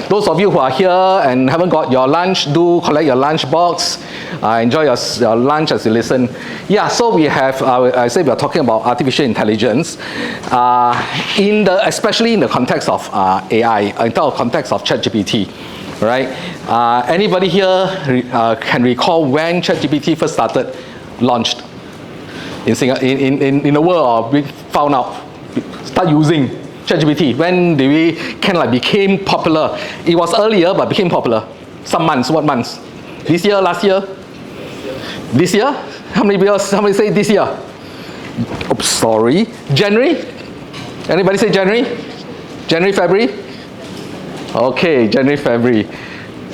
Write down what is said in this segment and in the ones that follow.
Those of you who are here and haven't got your lunch, do collect your lunch box. Enjoy your lunch as you listen. Yeah, so we have, I said we are talking about artificial intelligence, especially in the context of AI, in the context of ChatGPT, right? Anybody here can recall when ChatGPT first launched in the world, or we found out, start using ChatGPT? When did we kind of became popular? It was earlier, but became popular. Some months. What months? This year? Last year? This year? How many people? Somebody say this year? Oops, sorry. January? Anybody say January? January, February? Okay, January, February.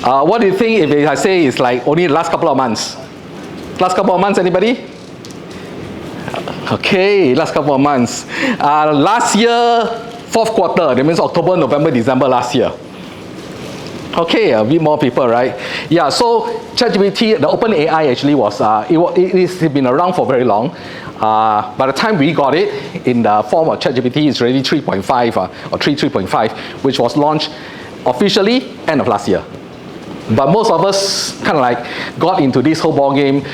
What do you think if I say it's like only the last couple of months? Last couple of months, anybody? Okay, last couple of months. Last year, fourth quarter, that means October, November, December last year. Okay, a bit more people, right? Yeah, so ChatGPT, the OpenAI actually was, it's been around for very long. By the time we got it in the form of ChatGPT, it's already 3.5 or 3.5, which was launched officially end of last year. But most of us kind of got into this whole ball game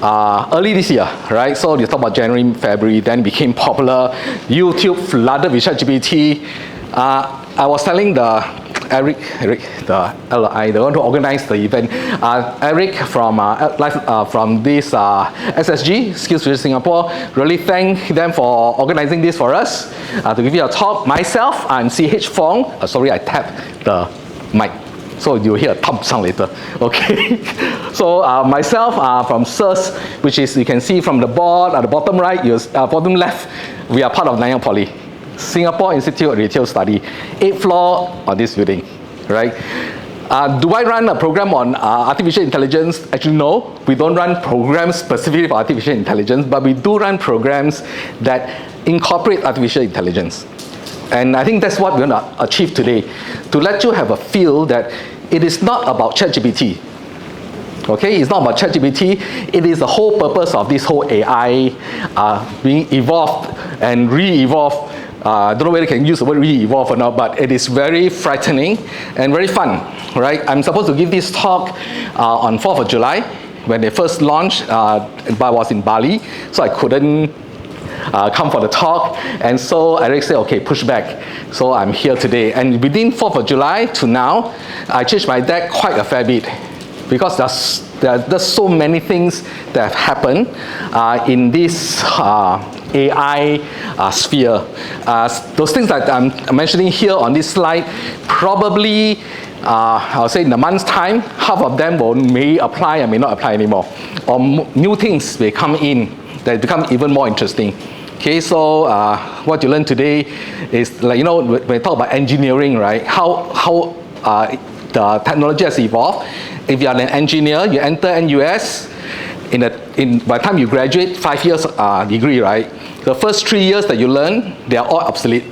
early this year, right? So you talk about January, February, then it became popular. YouTube flooded with ChatGPT. I was telling Eric, the LI, the one who organized the event, Eric from this SSG, SkillsFuture Singapore, really thank them for organizing this for us. To give you a talk, myself, I'm CH Fong. Sorry, I tapped the mic. So you'll hear a thump sound later, okay? So myself from SIRS, which is, you can see from the board at the bottom right, bottom left, we are part of Nanyang Poly, Singapore Institute of Retail Study, 8th floor of this building, right? Do I run a program on artificial intelligence? Actually, no. We don't run programs specifically for artificial intelligence, but we do run programs that incorporate artificial intelligence. And I think that's what we're going to achieve today, to let you have a feel that it is not about ChatGPT. Okay, it's not about ChatGPT. It is the whole purpose of this whole AI being evolved and re-evolved. I don't know whether I can use the word re-evolve or not, but it is very frightening and very fun, right? I'm supposed to give this talk on 4th of July when they first launched, but I was in Bali, so I couldn't come for the talk, and so Eric said, okay, push back. So I'm here today, and within 4th of July to now, I changed my deck quite a fair bit, because there's so many things that have happened in this AI sphere. Those things that I'm mentioning here on this slide, probably I'll say in a month's time, half of them may apply and may not apply anymore, or new things may come in that become even more interesting. Okay, so what you learned today is, when we talk about engineering, right? How the technology has evolved. If you are an engineer, you enter NUS. By the time you graduate, 5 years degree, right? The first 3 years that you learn, they are all obsolete.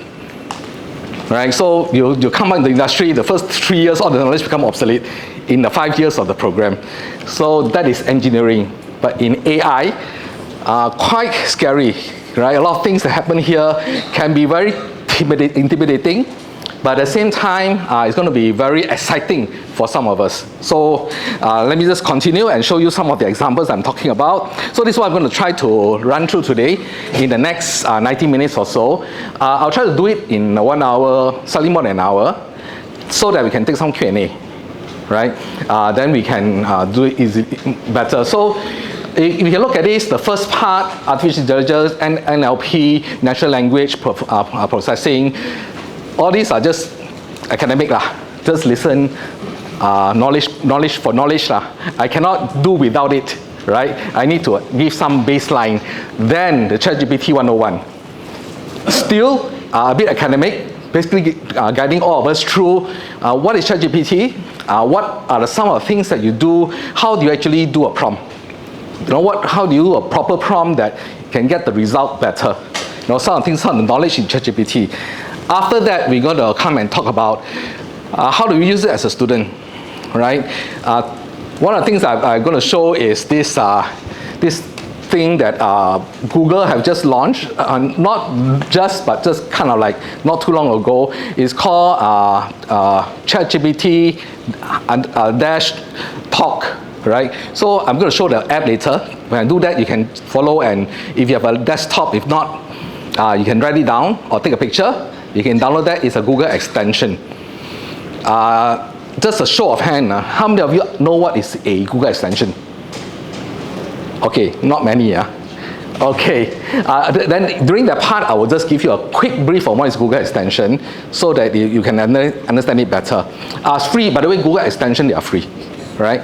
Right? So you come out in the industry, the first 3 years, all the knowledge become obsolete in the 5 years of the program. So that is engineering. But in AI, quite scary, right? A lot of things that happen here can be very intimidating, but at the same time, it's going to be very exciting for some of us. So let me just continue and show you some of the examples I'm talking about. So this is what I'm going to try to run through today in the next 90 minutes or so. I'll try to do it in 1 hour, slightly more than an hour, so that we can take some Q&A, right? Then we can do it easy, better. So if you look at this, the first part, artificial intelligence, NLP, natural language processing, all these are just academic lah. Just listen, knowledge for knowledge lah. I cannot do without it, right? I need to give some baseline. Then the ChatGPT 101. Still a bit academic, basically guiding all of us through what is ChatGPT, what are some of the things that you do, how do you actually do a prompt? How do you do a proper prompt that can get the result better? Some of the things, some of the knowledge in ChatGPT. After that, we're going to come and talk about how do we use it as a student, right? One of the things I'm going to show is this thing that Google have just launched, not just, but just kind of like not too long ago. It's called ChatGPT dash talk, right? So I'm going to show the app later. When I do that, you can follow, and if you have a desktop, if not, you can write it down or take a picture. You can download that. It's a Google extension. Just a show of hand, how many of you know what is a Google extension? Okay, not many. Okay, then during that part, I will just give you a quick brief on what is Google extension so that you can understand it better. It's free, by the way. Google extension, they are free, right?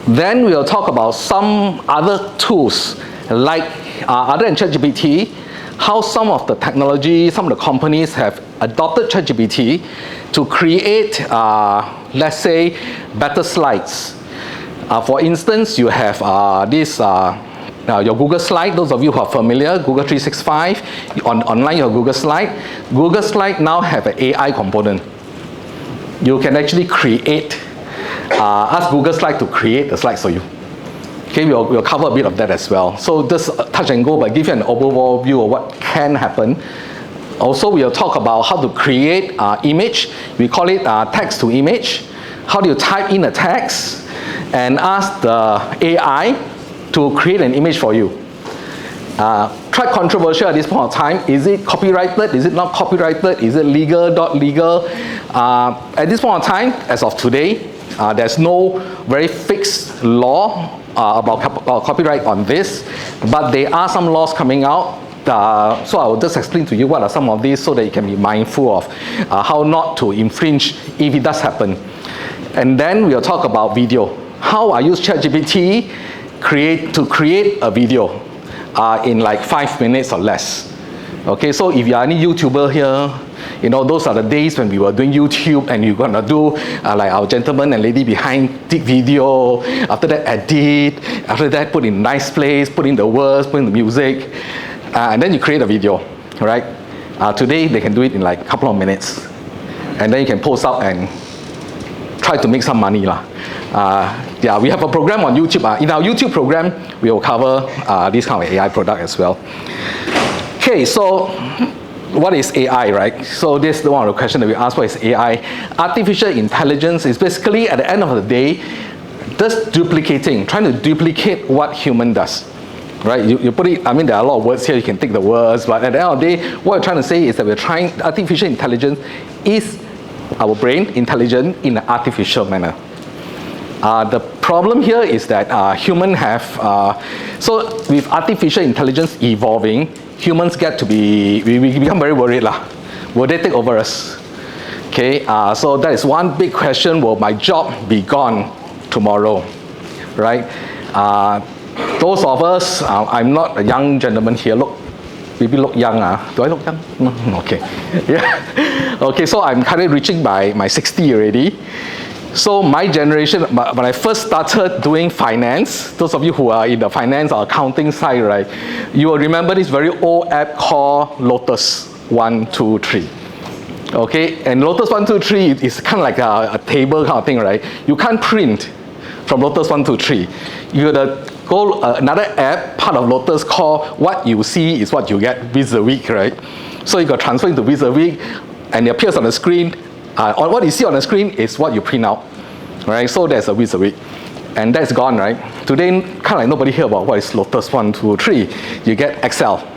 Then we'll talk about some other tools like other than ChatGPT, how some of the technology, some of the companies have adopted ChatGPT to create, let's say, better slides. For instance, you have your Google Slide. Those of you who are familiar, Google 365, online your Google Slide. Google Slide now have an AI component. You can actually create, ask Google Slide to create the slides for you. Okay, we'll cover a bit of that as well. So just touch and go, but give you an overall view of what can happen. Also, we'll talk about how to create image. We call it text to image. How do you type in a text and ask the AI to create an image for you? Quite controversial at this point of time. Is it copyrighted? Is it not copyrighted? Is it legal, not legal? At this point of time, as of today, there's no very fixed law about copyright on this, but there are some laws coming out. So I will just explain to you what are some of these so that you can be mindful of how not to infringe if it does happen. And then we'll talk about video. How I use ChatGPT to create a video in like 5 minutes or less. Okay, so if you are any YouTuber here, you know, those are the days when we were doing YouTube and you're gonna do like our gentleman and lady behind, take video, after that edit, after that put in nice place, put in the words, put in the music, and then you create a video, right? Today they can do it in like a couple of minutes, and then you can post up and try to make some money. Yeah, we have a program on YouTube. In our YouTube program, we will cover this kind of AI product as well. Okay, so what is AI, right? So this is one of the questions that we ask, what is AI? Artificial intelligence is basically, at the end of the day, just duplicating, trying to duplicate what human does. Right? You put it, I mean, there are a lot of words here, you can take the words, but at the end of the day, what we're trying to say is that we're trying, artificial intelligence is our brain intelligent in an artificial manner. The problem here is that humans have, so with artificial intelligence evolving, humans get to be, we become very worried lah. Will they take over us? Okay, so that is one big question. Will my job be gone tomorrow? Right? Those of us, I'm not a young gentleman here. Look, maybe look young. Do I look young? No, okay. Yeah. Okay, so I'm currently reaching my 60 already. So my generation, when I first started doing finance, those of you who are in the finance or accounting side, right, you will remember this very old app called Lotus 123. Okay, and Lotus 123 is kind of like a table kind of thing, right? You can't print from Lotus 123. You gotta go another app, part of Lotus, called What You See Is What You Get, WYSIWYG, right? So you got transfer into WYSIWYG, and it appears on the screen. What you see on the screen is what you print out, right? So there's a WYSIWYG, and that's gone, right? Today, kind of like nobody hear about what is Lotus 123. You get Excel,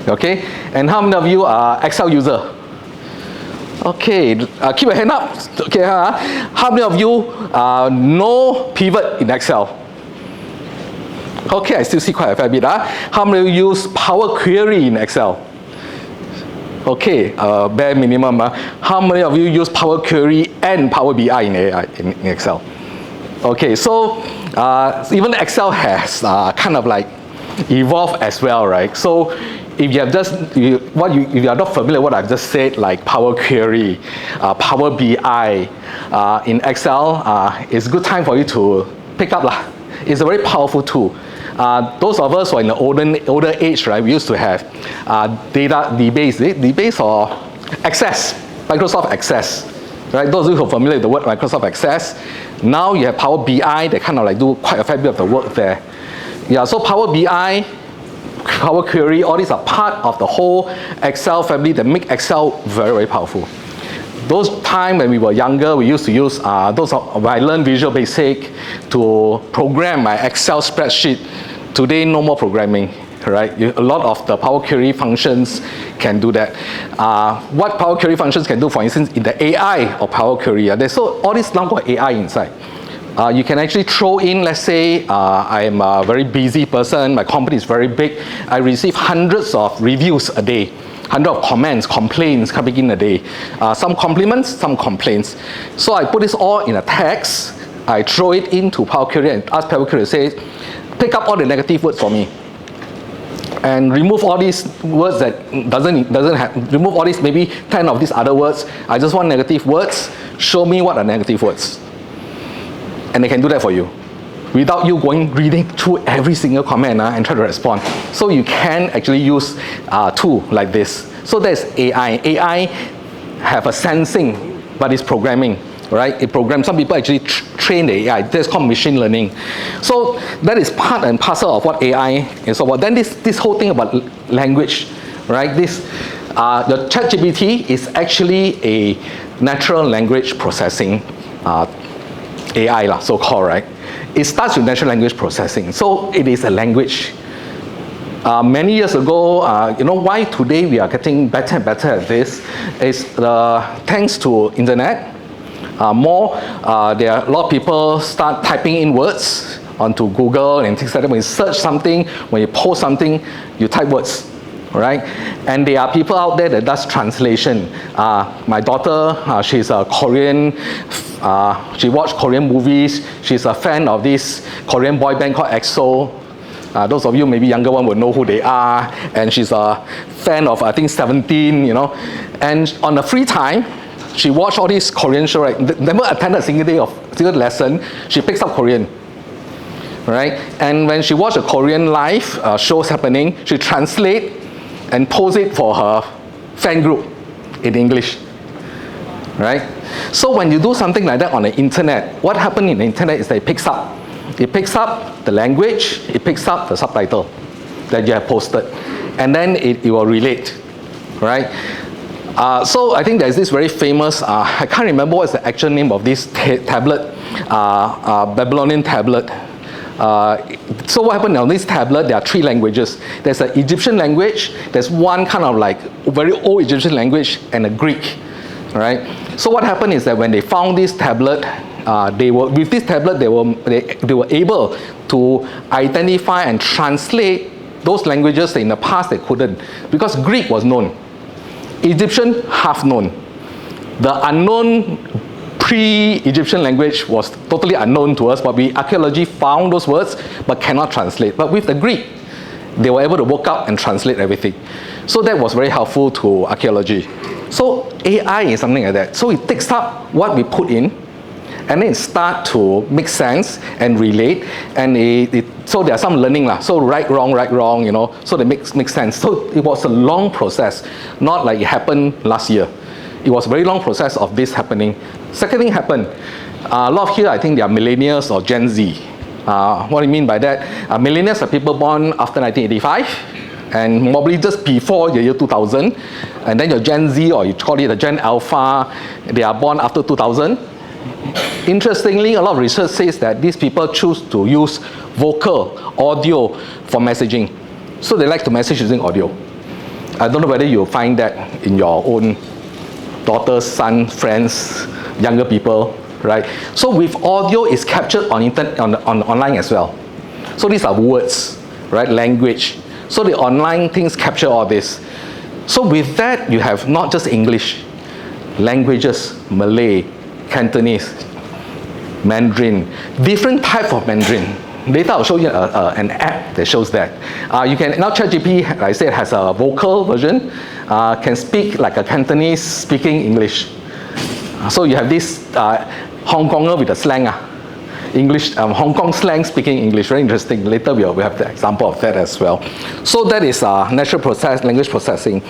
okay? And how many of you are Excel user? Okay, keep your hand up. Okay, how many of you know pivot in Excel? Okay, I still see quite a fair bit. How many of you use Power Query in Excel? Okay, bare minimum. How many of you use Power Query and Power BI in Excel? Okay, so even Excel has kind of like evolved as well, right? So if you have if you are not familiar with what I've just said, like Power Query, Power BI in Excel, it's a good time for you to pick up lah. It's a very powerful tool. Those of us who are in the older age, right, we used to have database or Access, Microsoft Access, right? Those of you who are familiar with the word Microsoft Access, now you have Power BI that kind of like do quite a fair bit of the work there. Yeah, so Power BI, Power Query, all these are part of the whole Excel family that make Excel very, very powerful. Those time when we were younger, we used to use when I learned Visual Basic to program my Excel spreadsheet. Today, no more programming, right? A lot of the Power Query functions can do that. What Power Query functions can do, for instance, in the AI of Power Query, so all this now got AI inside. You can actually throw in, let's say, I am a very busy person, my company is very big, I receive hundreds of reviews a day, hundreds of comments, complaints coming in a day. Some compliments, some complaints. So I put this all in a text, I throw it into Power Query and ask Power Query to say, pick up all the negative words for me. And remove all these words that remove all these, maybe 10 of these other words. I just want negative words, show me what are negative words. And they can do that for you without you reading through every single comment and try to respond. So you can actually use a tool like this. So there's AI. AI have a sensing, but it's programming, right? It programs. Some people actually train the AI. That's called machine learning. So that is part and parcel of what AI is about. Then this whole thing about language, right? The ChatGPT is actually a natural language processing AI, so-called, right? It starts with natural language processing. So it is a language. Many years ago, you know why today we are getting better and better at this is thanks to internet. There are a lot of people start typing in words onto Google and things like that. When you search something, when you post something, you type words, right? And there are people out there that does translation. My daughter, she's a Korean. She watched Korean movies. She's a fan of this Korean boy band called EXO. Those of you maybe younger one will know who they are. And she's a fan of, I think, 17, you know. And on the free time, she watched all these Korean shows, right? Never attended a single lesson. She picks up Korean, right? And when she watched a Korean live shows happening, she translate and post it for her fan group in English, right? So when you do something like that on the internet, what happens in the internet is that it picks up the language, it picks up the subtitle that you have posted, and then it will relate, right? So I think there's this very famous, I can't remember what's the actual name of this tablet, Babylonian tablet. So what happened on this tablet, there are three languages. There's an Egyptian language, there's one kind of like very old Egyptian language, and a Greek, right? So what happened is that when they found this tablet, with this tablet, they were able to identify and translate those languages that in the past they couldn't, because Greek was known. Egyptian, half known. The unknown pre-Egyptian language was totally unknown to us, but archaeology found those words but cannot translate. But with the Greek, they were able to work out and translate everything. So that was very helpful to archaeology. So AI is something like that. So it takes up what we put in, and then it starts to make sense and relate, and so there's some learning. So right, wrong, you know, so they make sense. So it was a long process, not like it happened last year. It was a very long process of this happening. Second thing happened, a lot of here, I think they are millennials or Gen Z. What do you mean by that? Millennials are people born after 1985, and probably just before the year 2000. And then your Gen Z, or you call it the Gen Alpha, they are born after 2000. Interestingly, a lot of research says that these people choose to use vocal, audio for messaging. So they like to message using audio. I don't know whether you'll find that in your own daughters, sons, friends, younger people, right? So with audio, it's captured on online as well. So these are words, right? Language. So the online things capture all this. So with that, you have not just English, languages, Malay, Cantonese, Mandarin, different type of Mandarin. Later I'll show you an app that shows that. You can, now ChatGPT, like I said, has a vocal version, can speak like a Cantonese speaking English. So you have this Hong Konger with a slang, English, Hong Kong slang speaking English, very interesting. Later we'll have the example of that as well. So that is natural language processing.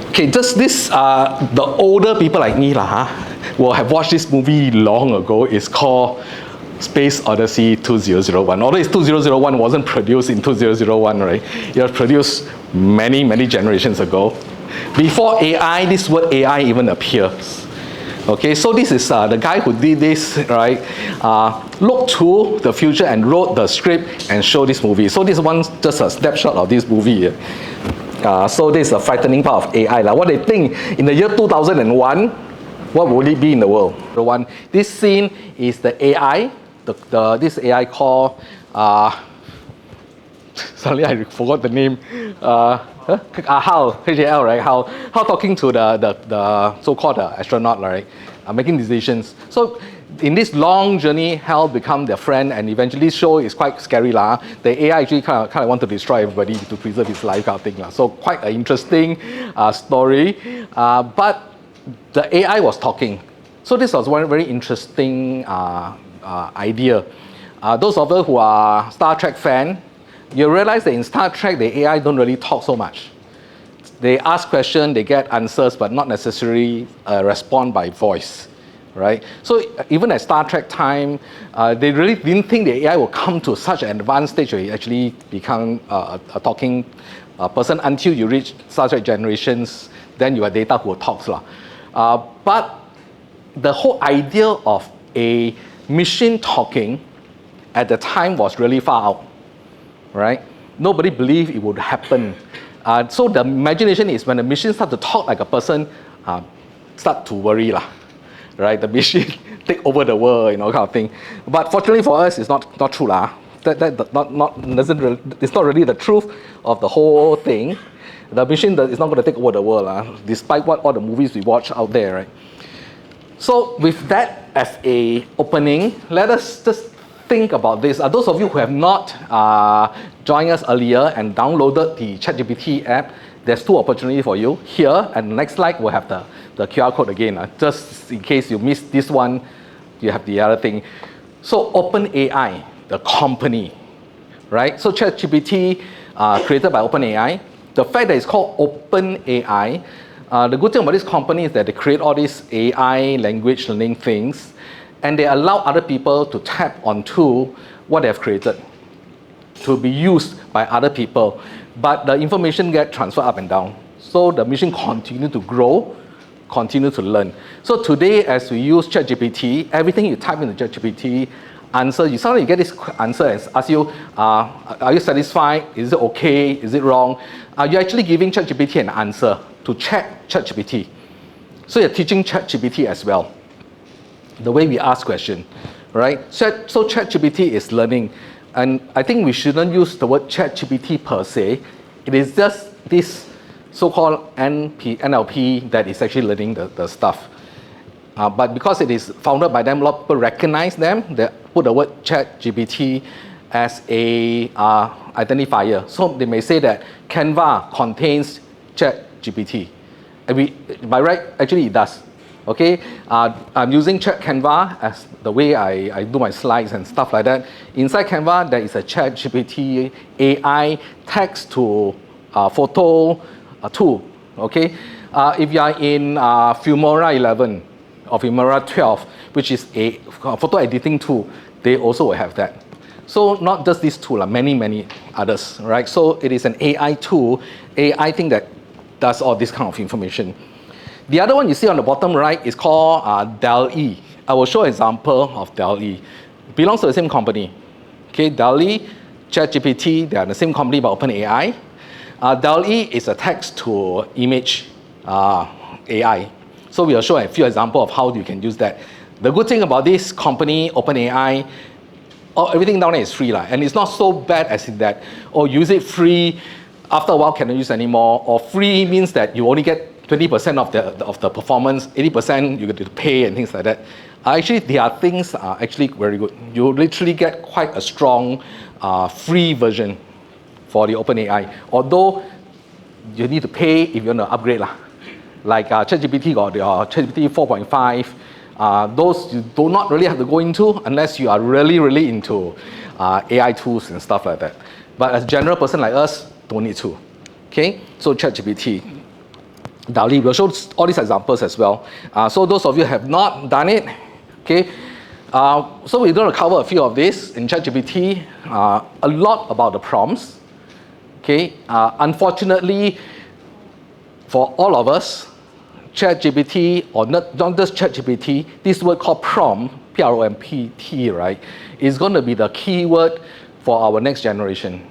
Okay, just this, the older people like me will have watched this movie long ago. It's called Space Odyssey 2001. Although it's 2001, wasn't produced in 2001, right? It was produced many, many generations ago. Before AI, this word AI even appears. Okay, so this is the guy who did this, right? Looked to the future and wrote the script and showed this movie. So this one's just a snapshot of this movie. So this is a frightening part of AI. What they think in the year 2001, what would it be in the world? This scene is the AI, this AI called, suddenly I forgot the name, HAL, H-A-L, right? HAL talking to the so-called astronaut, right? Making decisions. So in this long journey, HAL become their friend, and eventually show is quite scary. The AI actually kind of want to destroy everybody to preserve his life kind of thing. So quite an interesting story. But the AI was talking. So this was one very interesting idea. Those of us who are Star Trek fan, you realize that in Star Trek, the AI don't really talk so much. They ask questions, they get answers, but not necessarily respond by voice, right? So even at Star Trek time, they really didn't think the AI will come to such an advanced stage where it actually become a talking person until you reach Star Trek Generations, then you have Data who talks. But the whole idea of a machine talking at the time was really far out. Right? Nobody believed it would happen. So the imagination is when the machine starts to talk like a person, start to worry, right? The machine take over the world, kind of thing. But fortunately for us, it's not true, it's not really the truth of the whole thing. The machine is not going to take over the world, despite what all the movies we watch out there, right? So with that as a opening, let us just think about this. Those of you who have not joined us earlier and downloaded the ChatGPT app, there's two opportunities for you. Here, and the next slide, we'll have the QR code again. Just in case you missed this one, you have the other thing. So OpenAI, the company, right? So ChatGPT, created by OpenAI. The fact that it's called OpenAI, the good thing about this company is that they create all these AI language learning things, and they allow other people to tap onto what they have created to be used by other people. But the information gets transferred up and down. So the machine continue to grow, continue to learn. So today, as we use ChatGPT, everything you type into ChatGPT, you suddenly get this answer and ask you, are you satisfied? Is it okay? Is it wrong? You're actually giving ChatGPT an answer to check ChatGPT. So you're teaching ChatGPT as well. The way we ask questions, right? So ChatGPT is learning, and I think we shouldn't use the word ChatGPT per se. It is just this so-called NLP that is actually learning the stuff. But because it is founded by them, a lot of people recognize them. They put the word ChatGPT as a identifier. So they may say that Canva contains ChatGPT. By right, actually it does. Okay, I'm using Canva as the way I do my slides and stuff like that. Inside Canva, there is a ChatGPT AI text to photo tool. Okay, if you are in Filmora 11 or Filmora 12, which is a photo editing tool, they also will have that. So not just this tool, many others, right? So it is an AI tool, AI thing that does all this kind of information. The other one you see on the bottom right is called DALL-E. I will show an example of DALL-E. It belongs to the same company. Okay, DALL-E, ChatGPT, they are the same company but OpenAI. DALL-E is a text to image AI. So we will show a few examples of how you can use that. The good thing about this company, OpenAI, everything down there is free. And it's not so bad as in that, use it free, after a while cannot use anymore, or free means that you only get 20% of the performance, 80% you get to pay and things like that. Actually, their things are actually very good. You literally get quite a strong free version for the OpenAI. Although you need to pay if you want to upgrade. Like ChatGPT got your ChatGPT 4.5. Those you do not really have to go into unless you are really into AI tools and stuff like that. But as a general person like us, don't need to. Okay, so ChatGPT. DALL-E will show all these examples as well. So those of you who have not done it, okay, So we're going to cover a few of this in ChatGPT, a lot about the prompts. Okay, unfortunately, for all of us, ChatGPT, or not just ChatGPT, this word called prompt, P-R-O-M-P-T, right, is going to be the key word for our next generation.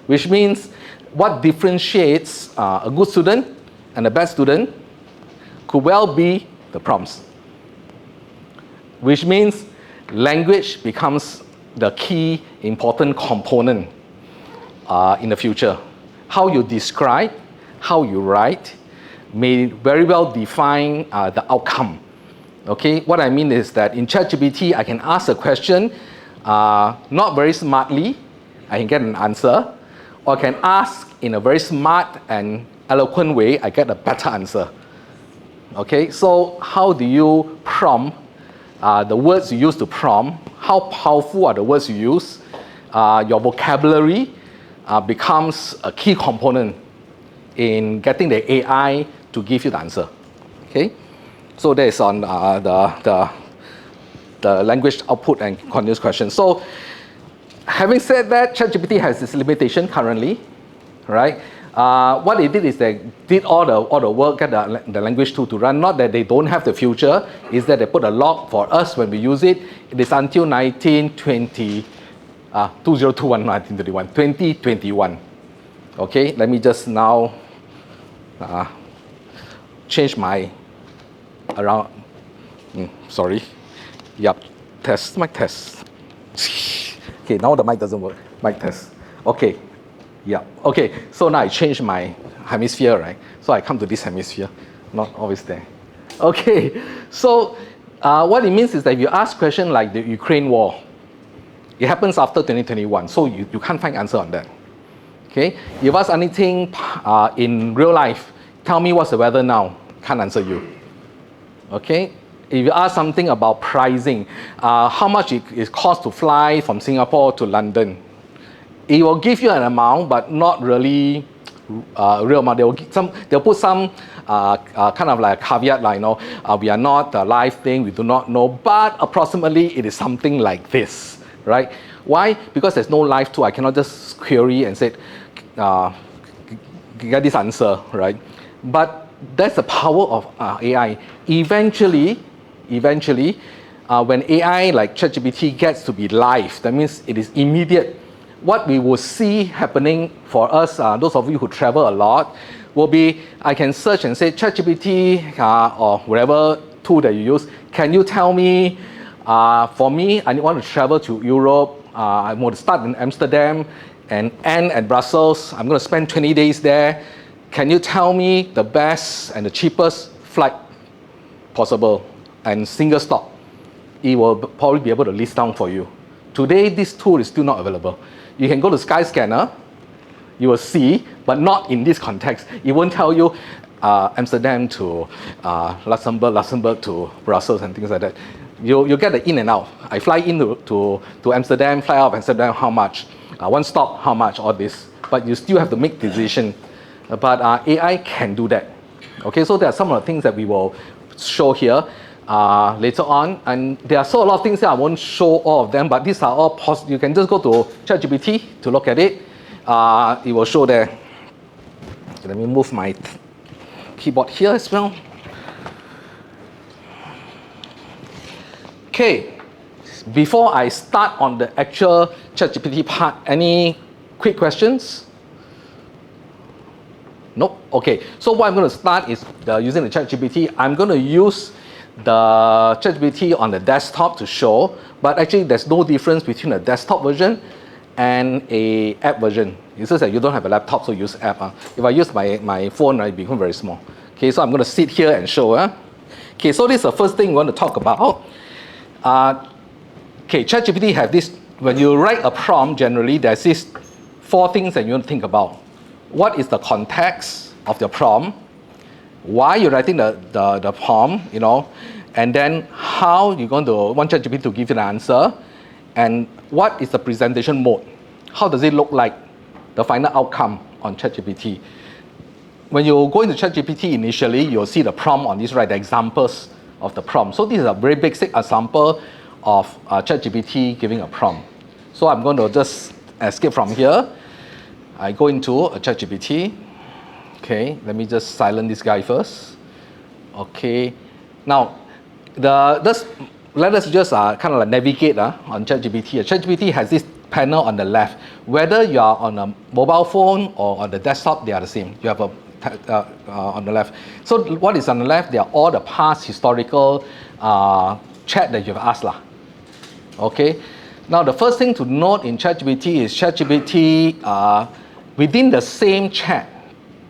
Which means what differentiates a good student and a bad student could well be the prompts. Which means language becomes the key important component in the future. How you describe, how you write, may very well define the outcome. Okay, what I mean is that in ChatGPT, I can ask a question, not very smartly, I can get an answer, or I can ask in a very smart and eloquent way, I get a better answer. Okay, so how do you prompt the words you use to prompt? How powerful are the words you use? Your vocabulary becomes a key component in getting the AI to give you the answer. Okay, so that is on the language output and continuous questions. So having said that, ChatGPT has this limitation currently, right? What they did is they did all the work, get the language tool to run. Not that they don't have the future, is that they put a lock for us when we use it. It is until 2021. Okay, let me just now change my around. Sorry. Yep. Test. Mic test. Okay, now the mic doesn't work. Mic test. Okay. Yeah. Okay. So now I change my hemisphere, right? So I come to this hemisphere, not always there. Okay. So what it means is that if you ask question like the Ukraine war, it happens after 2021. So you can't find answer on that. Okay. If you ask anything in real life, tell me what's the weather now. Can't answer you. Okay. If you ask something about pricing, how much it costs to fly from Singapore to London, it will give you an amount, but not really real amount. They'll put some kind of like caveat, like, we are not a live thing, we do not know, but approximately it is something like this, right? Why? Because there's no live tool. I cannot just query and say, get this answer, right? But that's the power of AI. Eventually, when AI like ChatGPT gets to be live, that means it is immediate. What we will see happening for us, those of you who travel a lot, will be I can search and say, ChatGPT or whatever tool that you use, can you tell me, for me, I want to travel to Europe, I want to start in Amsterdam and end at Brussels, I'm going to spend 20 days there. Can you tell me the best and the cheapest flight possible and single stop? It will probably be able to list down for you. Today, this tool is still not available. You can go to Skyscanner, you will see, but not in this context. It won't tell you Amsterdam to Luxembourg to Brussels and things like that. You get the in and out. I fly in to Amsterdam, fly out of Amsterdam, how much? One stop, how much, all this. But you still have to make decision. But AI can do that. Okay, so there are some of the things that we will show here later on. And there are so a lot of things that I won't show all of them, but these are all possible. You can just go to ChatGPT to look at it. It will show there. Okay, let me move my keyboard here as well. Okay, before I start on the actual ChatGPT part, any quick questions? Nope. Okay, so what I'm going to start is using the ChatGPT. I'm going to use the ChatGPT on the desktop to show, but actually there's no difference between a desktop version and a app version. It's just that you don't have a laptop, so use app. If I use my phone, it becomes very small. Okay, so I'm going to sit here and show. Okay, so this is the first thing we want to talk about. Okay, ChatGPT have this, when you write a prompt, generally there's these 4 things that you want to think about. What is the context of your prompt? Why you're writing the prompt, and then how you're going to want ChatGPT to give you the answer, and what is the presentation mode? How does it look like, the final outcome on ChatGPT? When you go into ChatGPT initially, you'll see the prompt on this, right, the examples of the prompt. So this is a very basic example of ChatGPT giving a prompt. So I'm going to just escape from here. I go into a ChatGPT. Okay, let me just silence this guy first. Okay, now let us just kind of like navigate on ChatGPT. ChatGPT has this panel on the left. Whether you are on a mobile phone or on the desktop, they are the same. You have a on the left. So what is on the left? They are all the past historical chat that you've asked lah. Okay. Now the first thing to note in ChatGPT is ChatGPT within the same chat.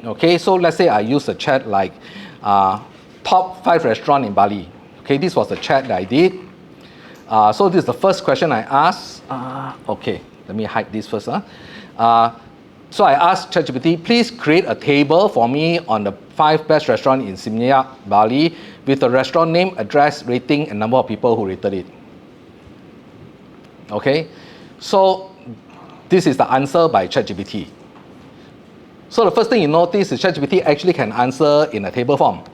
Okay. So let's say I use a chat like top 5 restaurants in Bali. Okay. This was the chat that I did. So this is the first question I asked. Okay. Let me hide this first. So I asked ChatGPT, please create a table for me on the 5 best restaurants in Seminyak, Bali, with the restaurant name, address, rating, and number of people who rated it. Okay, so this is the answer by ChatGPT. So the first thing you notice is ChatGPT actually can answer in a table form,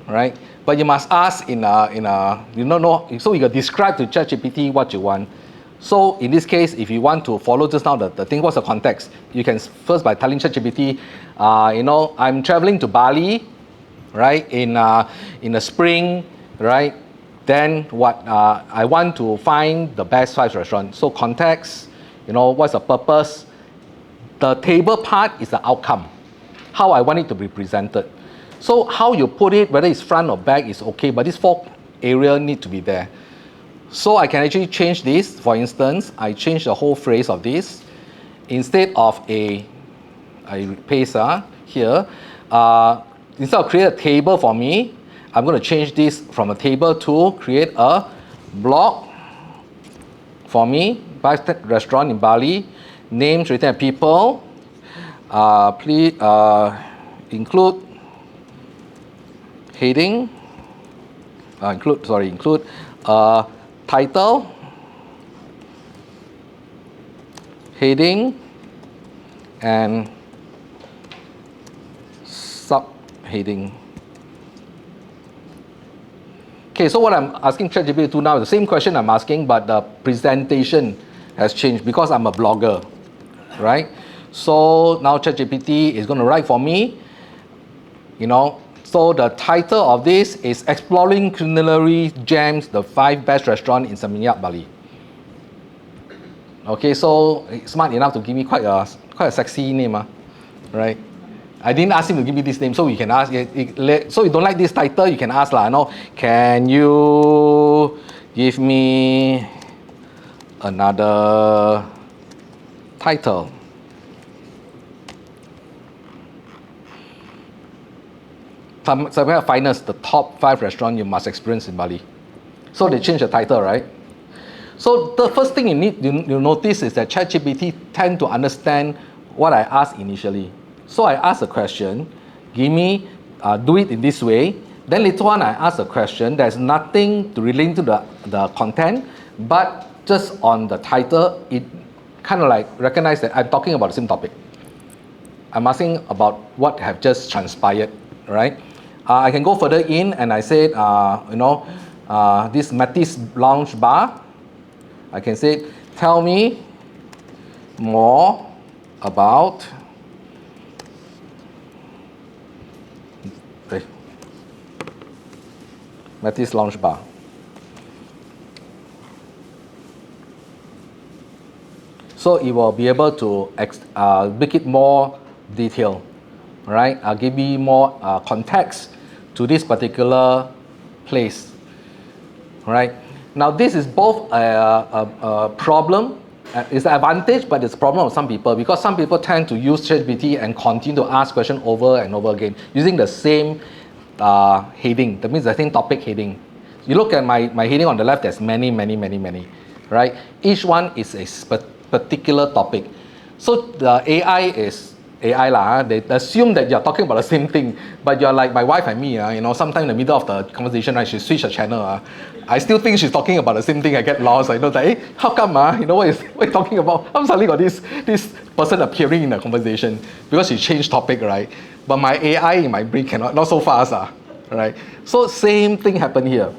right? But you must ask in a you don't know, so you can describe to ChatGPT what you want. So in this case, if you want to follow just now the thing, what's the context? You can first by telling ChatGPT, I'm traveling to Bali, right, in the spring, right? Then what? I want to find the best 5 restaurants. So context, what's the purpose? The table part is the outcome, how I want it to be presented. So how you put it, whether it's front or back, is okay, but these 4 areas need to be there. So I can actually change this. For instance, I change the whole phrase of this. Instead of I paste here, instead of create a table for me, I'm going to change this from a table to create a blog for me. 5 restaurant in Bali, names, rating, and people. Please include heading. Include title, heading, and subheading. Okay, so what I'm asking ChatGPT to do now is the same question I'm asking, but the presentation has changed because I'm a blogger, right? So now ChatGPT is going to write for me, So the title of this is Exploring Culinary Gems, the 5 best restaurants in Seminyak, Bali. Okay, so it's smart enough to give me quite a sexy name, right? I didn't ask him to give me this name, so we can ask. So you don't like this title, you can ask can you give me another title? Seminyak Finest, the top 5 restaurants you must experience in Bali. So they changed the title, right? So the first thing you notice is that ChatGPT tend to understand what I asked initially. So I ask a question, give me, do it in this way. Then later on I ask a question, there's nothing to relate to the content, but just on the title, it kind of like recognize that I'm talking about the same topic. I'm asking about what have just transpired, right? I can go further in and I said, this Matisse Lounge Bar. I can say, tell me more about Matisse Lounge Bar. So it will be able to make it more detailed, right? Give me more context to this particular place, right? Now this is both a problem, it's an advantage, but it's a problem of some people because some people tend to use ChatGPT and continue to ask questions over and over again using the same heading. That means the same topic heading. You look at my heading on the left, there's many, right? Each one is a particular topic. So the AI is AI lah, they assume that you're talking about the same thing, but you're like my wife and me, sometimes in the middle of the conversation, right, she switch the channel. I still think she's talking about the same thing. I get lost. I know that, hey, how come, what you talking about? I'm suddenly got this person appearing in the conversation because she changed topic, right? But my AI in my brain cannot, not so fast, right? So same thing happened here.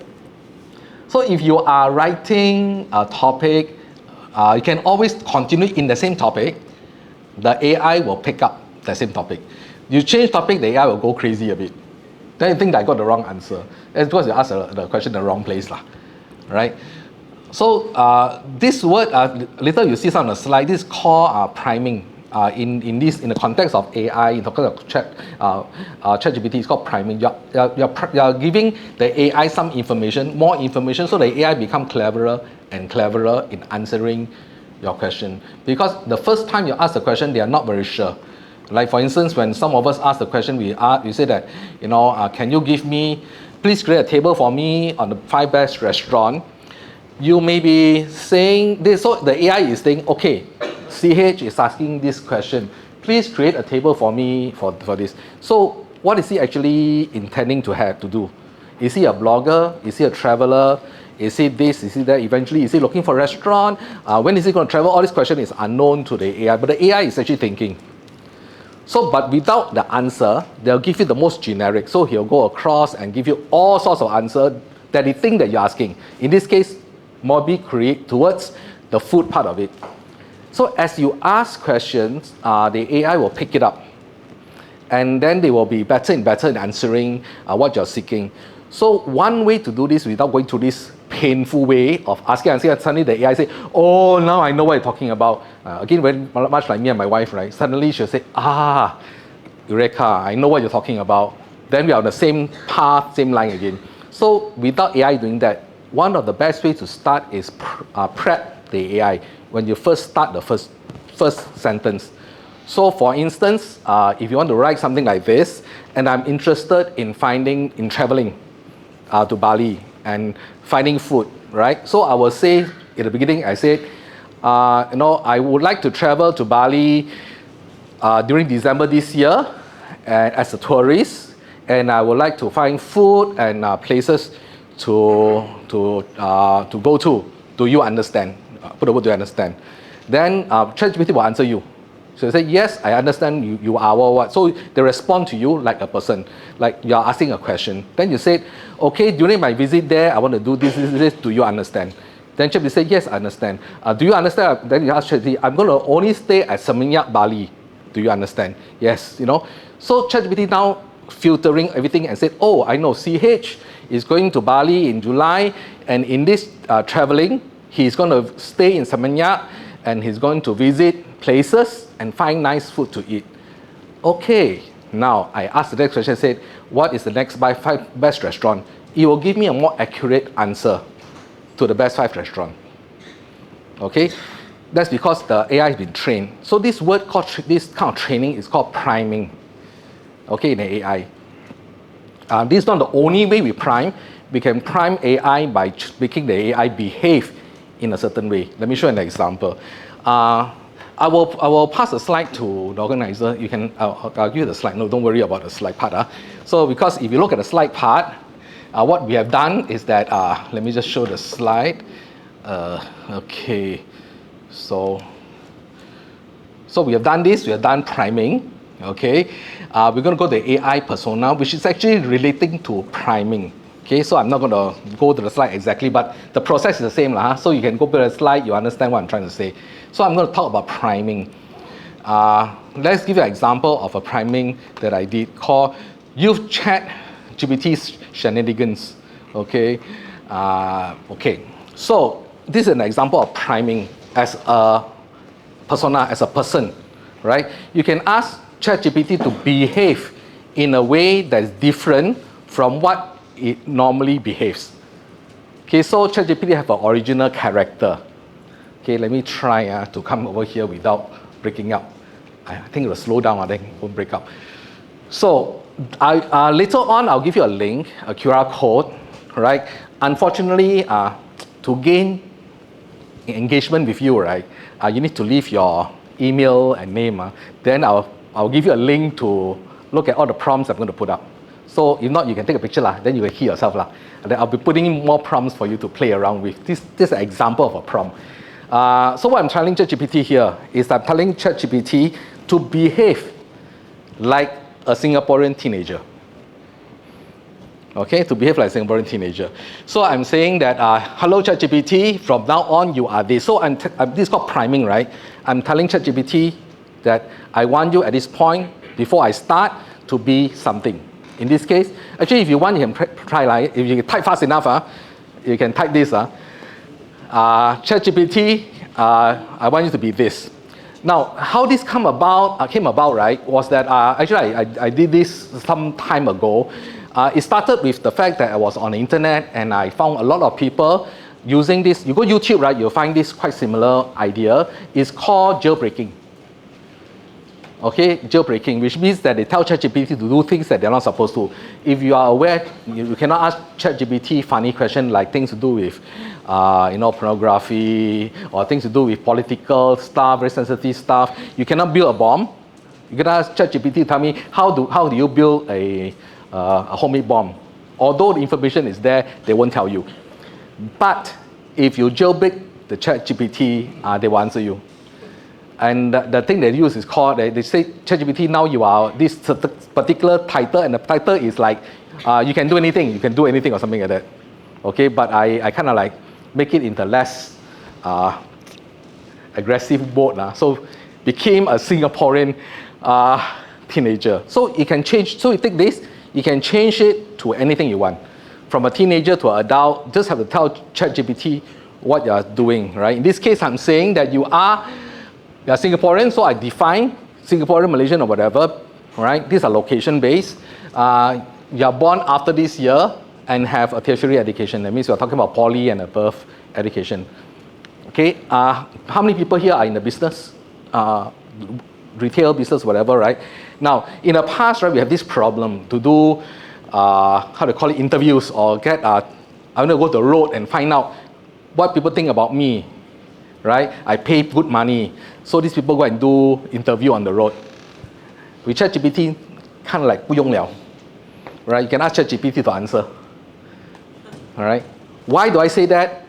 So if you are writing a topic, you can always continue in the same topic. The AI will pick up the same topic. You change topic, the AI will go crazy a bit. Then you think that I got the wrong answer. It's because you asked the question in the wrong place, right? So this word, later you see some on the slide, this is called priming. In the context of AI, in the context of ChatGPT, it's called priming. You're giving the AI some information, more information, so the AI become cleverer and cleverer in answering your question. Because the first time you ask the question, they are not very sure. Like for instance, when some of us ask the question, we say that, can you please create a table for me on the 5 best restaurant. You may be saying this, so the AI is saying, okay, CH is asking this question. Please create a table for me for this. So what is he actually intending to do? Is he a blogger? Is he a traveler? Is he this? Is he that? Eventually, is he looking for a restaurant? When is he going to travel? All this question is unknown to the AI, but the AI is actually thinking. So, but without the answer, they'll give you the most generic. So he'll go across and give you all sorts of answers that he thinks that you're asking. In this case, maybe create towards the food part of it. So as you ask questions, the AI will pick it up. And then they will be better and better in answering what you're seeking. So one way to do this without going through this painful way of asking, and suddenly the AI say, oh, now I know what you're talking about. Again, very much like me and my wife, right? Suddenly she'll say, Eureka, I know what you're talking about. Then we are on the same path, same line again. So without AI doing that, one of the best ways to start is prep the AI when you first start the first sentence. So for instance, if you want to write something like this, and I'm interested in traveling to Bali and finding food, right? So I will say, at the beginning, I said, I would like to travel to Bali during December this year as a tourist, and I would like to find food and places to go to. Do you understand? Put the word, do you understand? Then ChatGPT will answer you. So you say, yes, I understand you are what. So they respond to you like a person, like you're asking a question. Then you say, okay, during my visit there, I want to do this, do you understand? Then ChatGPT say, yes, I understand. Do you understand? Then you ask ChatGPT, I'm going to only stay at Seminyak, Bali. Do you understand? Yes, So ChatGPT now filtering everything and said, oh, I know CH is going to Bali in July, and in this traveling, he's going to stay in Seminyak, and he's going to visit places and find nice food to eat. Okay, now I asked the next question, said, what is the next 5 best restaurant? It will give me a more accurate answer to the best 5 restaurant. Okay, that's because the AI has been trained. So this kind of training is called priming. Okay, in the AI. This is not the only way we prime. We can prime AI by making the AI behave in a certain way. Let me show you an example. I will pass a slide to the organizer. I'll give you the slide. No, don't worry about the slide part. So because if you look at the slide part, what we have done is that, let me just show the slide. Okay, so we have done this. We have done priming. Okay, we're going to go to the AI persona, which is actually relating to priming. Okay, so I'm not going to go to the slide exactly, but the process is the same. So you can go to the slide, you understand what I'm trying to say. So I'm going to talk about priming. Let's give you an example of a priming that I did called Use ChatGPT's Shenanigans. Okay, so this is an example of priming as a persona, as a person, right? You can ask ChatGPT to behave in a way that is different from what it normally behaves. Okay, so ChatGPT have an original character. Okay, let me try to come over here without breaking up. I think it will slow down, then won't break up. So later on, I'll give you a link, a QR code, right? Unfortunately, to gain engagement with you, right, you need to leave your email and name. Then I'll give you a link to look at all the prompts I'm going to put up. So if not, you can take a picture, then you can hear yourself. And then I'll be putting in more prompts for you to play around with. This is an example of a prompt. So what I'm telling ChatGPT here is I'm telling ChatGPT to behave like a Singaporean teenager. okay, to behave like a Singaporean teenager. So I'm saying that, hello ChatGPT, from now on you are this. So this is called priming, right? I'm telling ChatGPT that I want you at this point, before I start, to be something. In this case, actually if you want, you can try, like, if you type fast enough, you can type this. ChatGPT, I want you to be this. Now, how this came about, right, was that actually I did this some time ago. It started with the fact that I was on the internet and I found a lot of people using this. You go YouTube, right, you'll find this quite similar idea. It's called jailbreaking. Okay, jailbreaking, which means that they tell ChatGPT to do things that they're not supposed to. If you are aware, you cannot ask ChatGPT funny questions like things to do with pornography or things to do with political stuff, very sensitive stuff. You cannot build a bomb. You can ask ChatGPT to tell me how do you build a homemade bomb. Although the information is there, they won't tell you. But if you jailbreak the ChatGPT, they will answer you. And the thing they use is called, they say, ChatGPT, now you are this particular title, and the title is like, you can do anything or something like that. Okay, but I kind of like make it into less aggressive mode. So became a Singaporean teenager. So you can change, so you take this, you can change it to anything you want. From a teenager to an adult, just have to tell ChatGPT what you're doing, right? In this case, I'm saying that you're Singaporean, so I define Singaporean, Malaysian, or whatever, right? These are location-based. You're born after this year and have a tertiary education. That means we're talking about poly and above education. Okay, how many people here are in the business? Retail business, whatever, right? Now, in the past, right, we have this problem to do, interviews or get, I want to go to the road and find out what people think about me, right? I pay good money. So these people go and do interview on the road. With ChatGPT, kind of like 不用了, right? You can ask ChatGPT to answer. All right? Why do I say that?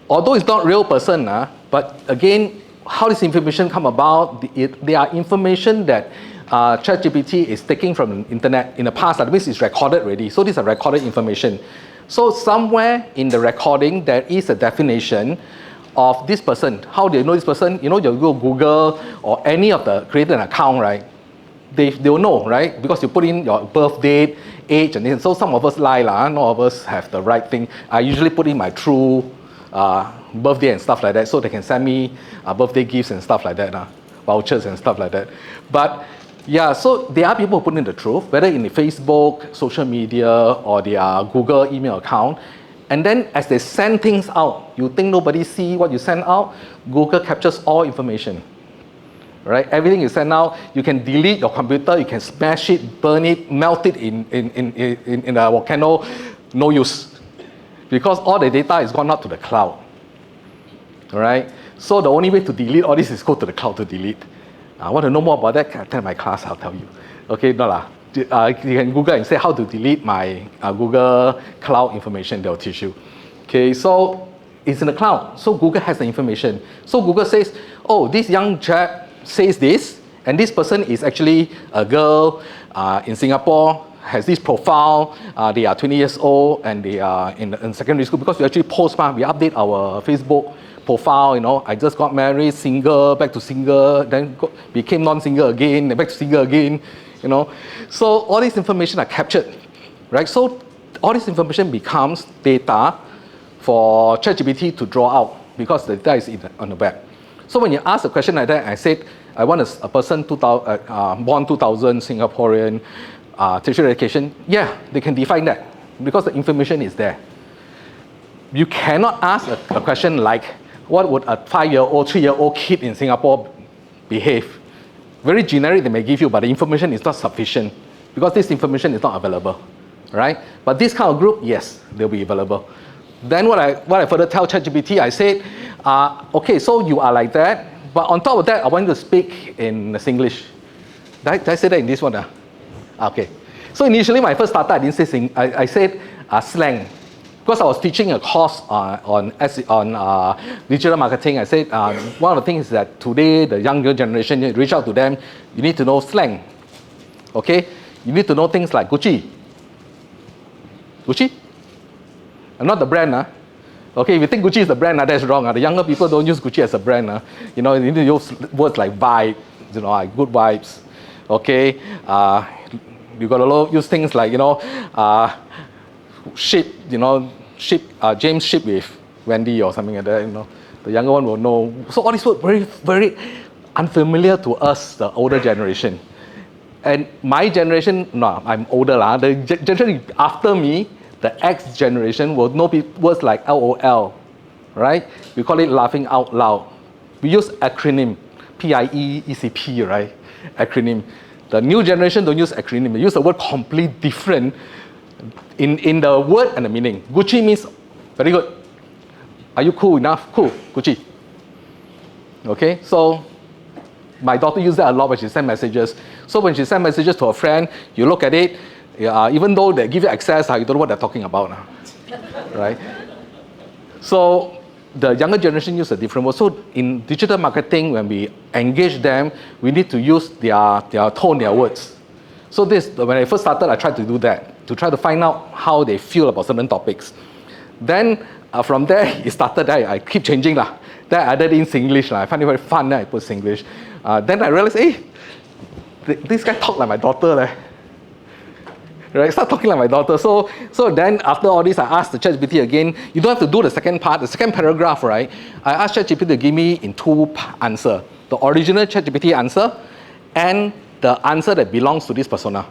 Although it's not real person, but again, how this information come about? There are information that ChatGPT is taking from the internet in the past. That means it's recorded already. So these are recorded information. So somewhere in the recording, there is a definition of this person. How do you know this person? You go Google or any of the create an account, right? They will know, right? Because you put in your birth date, age, and then, so some of us lie, none of us have the right thing. I usually put in my true birthday and stuff like that, so they can send me birthday gifts and stuff like that, vouchers and stuff like that. But yeah, so there are people who put in the truth, whether in the Facebook, social media, or their Google email account. And then as they send things out, you think nobody see what you send out, Google captures all information, right? Everything you send out, you can delete your computer, you can smash it, burn it, melt it in a volcano, no use. Because all the data is gone out to the cloud, all right? So the only way to delete all this is go to the cloud to delete. I want to know more about that, attend my class, I'll tell you. Okay, no lah. You can Google and say how to delete my Google Cloud information, they'll teach you. Okay, so it's in the cloud. So Google has the information. So Google says, oh, this young chap says this, and this person is actually a girl in Singapore, has this profile, they are 20 years old, and they are in secondary school, because we actually post, we update our Facebook profile, I just got married, single, back to single, then became non-single again, then back to single again, So all this information are captured, right? So all this information becomes data for ChatGPT to draw out, because the data is on the web. So when you ask a question like that, I said, I want a person born 2000, Singaporean, tertiary education. Yeah, they can define that, because the information is there. You cannot ask a question like, what would a 5-year-old, 3-year-old kid in Singapore behave? Very generic they may give you, but the information is not sufficient, because this information is not available, right? But this kind of group, yes, they'll be available. Then what I further tell ChatGPT, I said, okay, so you are like that, but on top of that, I want you to speak in Singlish. Did I say that in this one? Okay. So initially, when I first started, I didn't say I said slang. Because I was teaching a course on digital marketing. I said one of the things is that today, the younger generation, you reach out to them, you need to know slang. Okay? You need to know things like Gucci Gucci? And not the brand. Okay, if you think Gucci is the brand, that's wrong. The younger people don't use Gucci as a brand. You know, you need to use words like vibe, you know, like good vibes. Okay, you gotta use things like, you know, ship, you know, James ship with Wendy or something like that. You know, the younger one will know. So all these words very, very unfamiliar to us, the older generation. And my generation, no, I'm older. The generation after me, the X generation, will know words like LOL, right? We call it laughing out loud. We use acronym, PIEECP, right? Acronym. The new generation don't use acronym. They use the word completely different in the word and the meaning. Gucci means very good. Are you cool enough? Cool, Gucci. Okay, so my daughter uses that a lot when she sends messages. So when she sends messages to a friend, you look at it, even though they give you access, you don't know what they're talking about, right? So the younger generation use a different word. So in digital marketing, when we engage them, we need to use their tone, their words. So when I first started, I tried to do that, to try to find out how they feel about certain topics. Then from there, it started, I keep changing. Then I added in Singlish. I find it very fun, then I put Singlish. Then I realized, hey, this guy talk like my daughter. Right, start talking like my daughter. So then after all this, I asked the ChatGPT again. You don't have to do the second part, the second paragraph, right? I asked ChatGPT to give me in two answers. The original ChatGPT answer and the answer that belongs to this persona.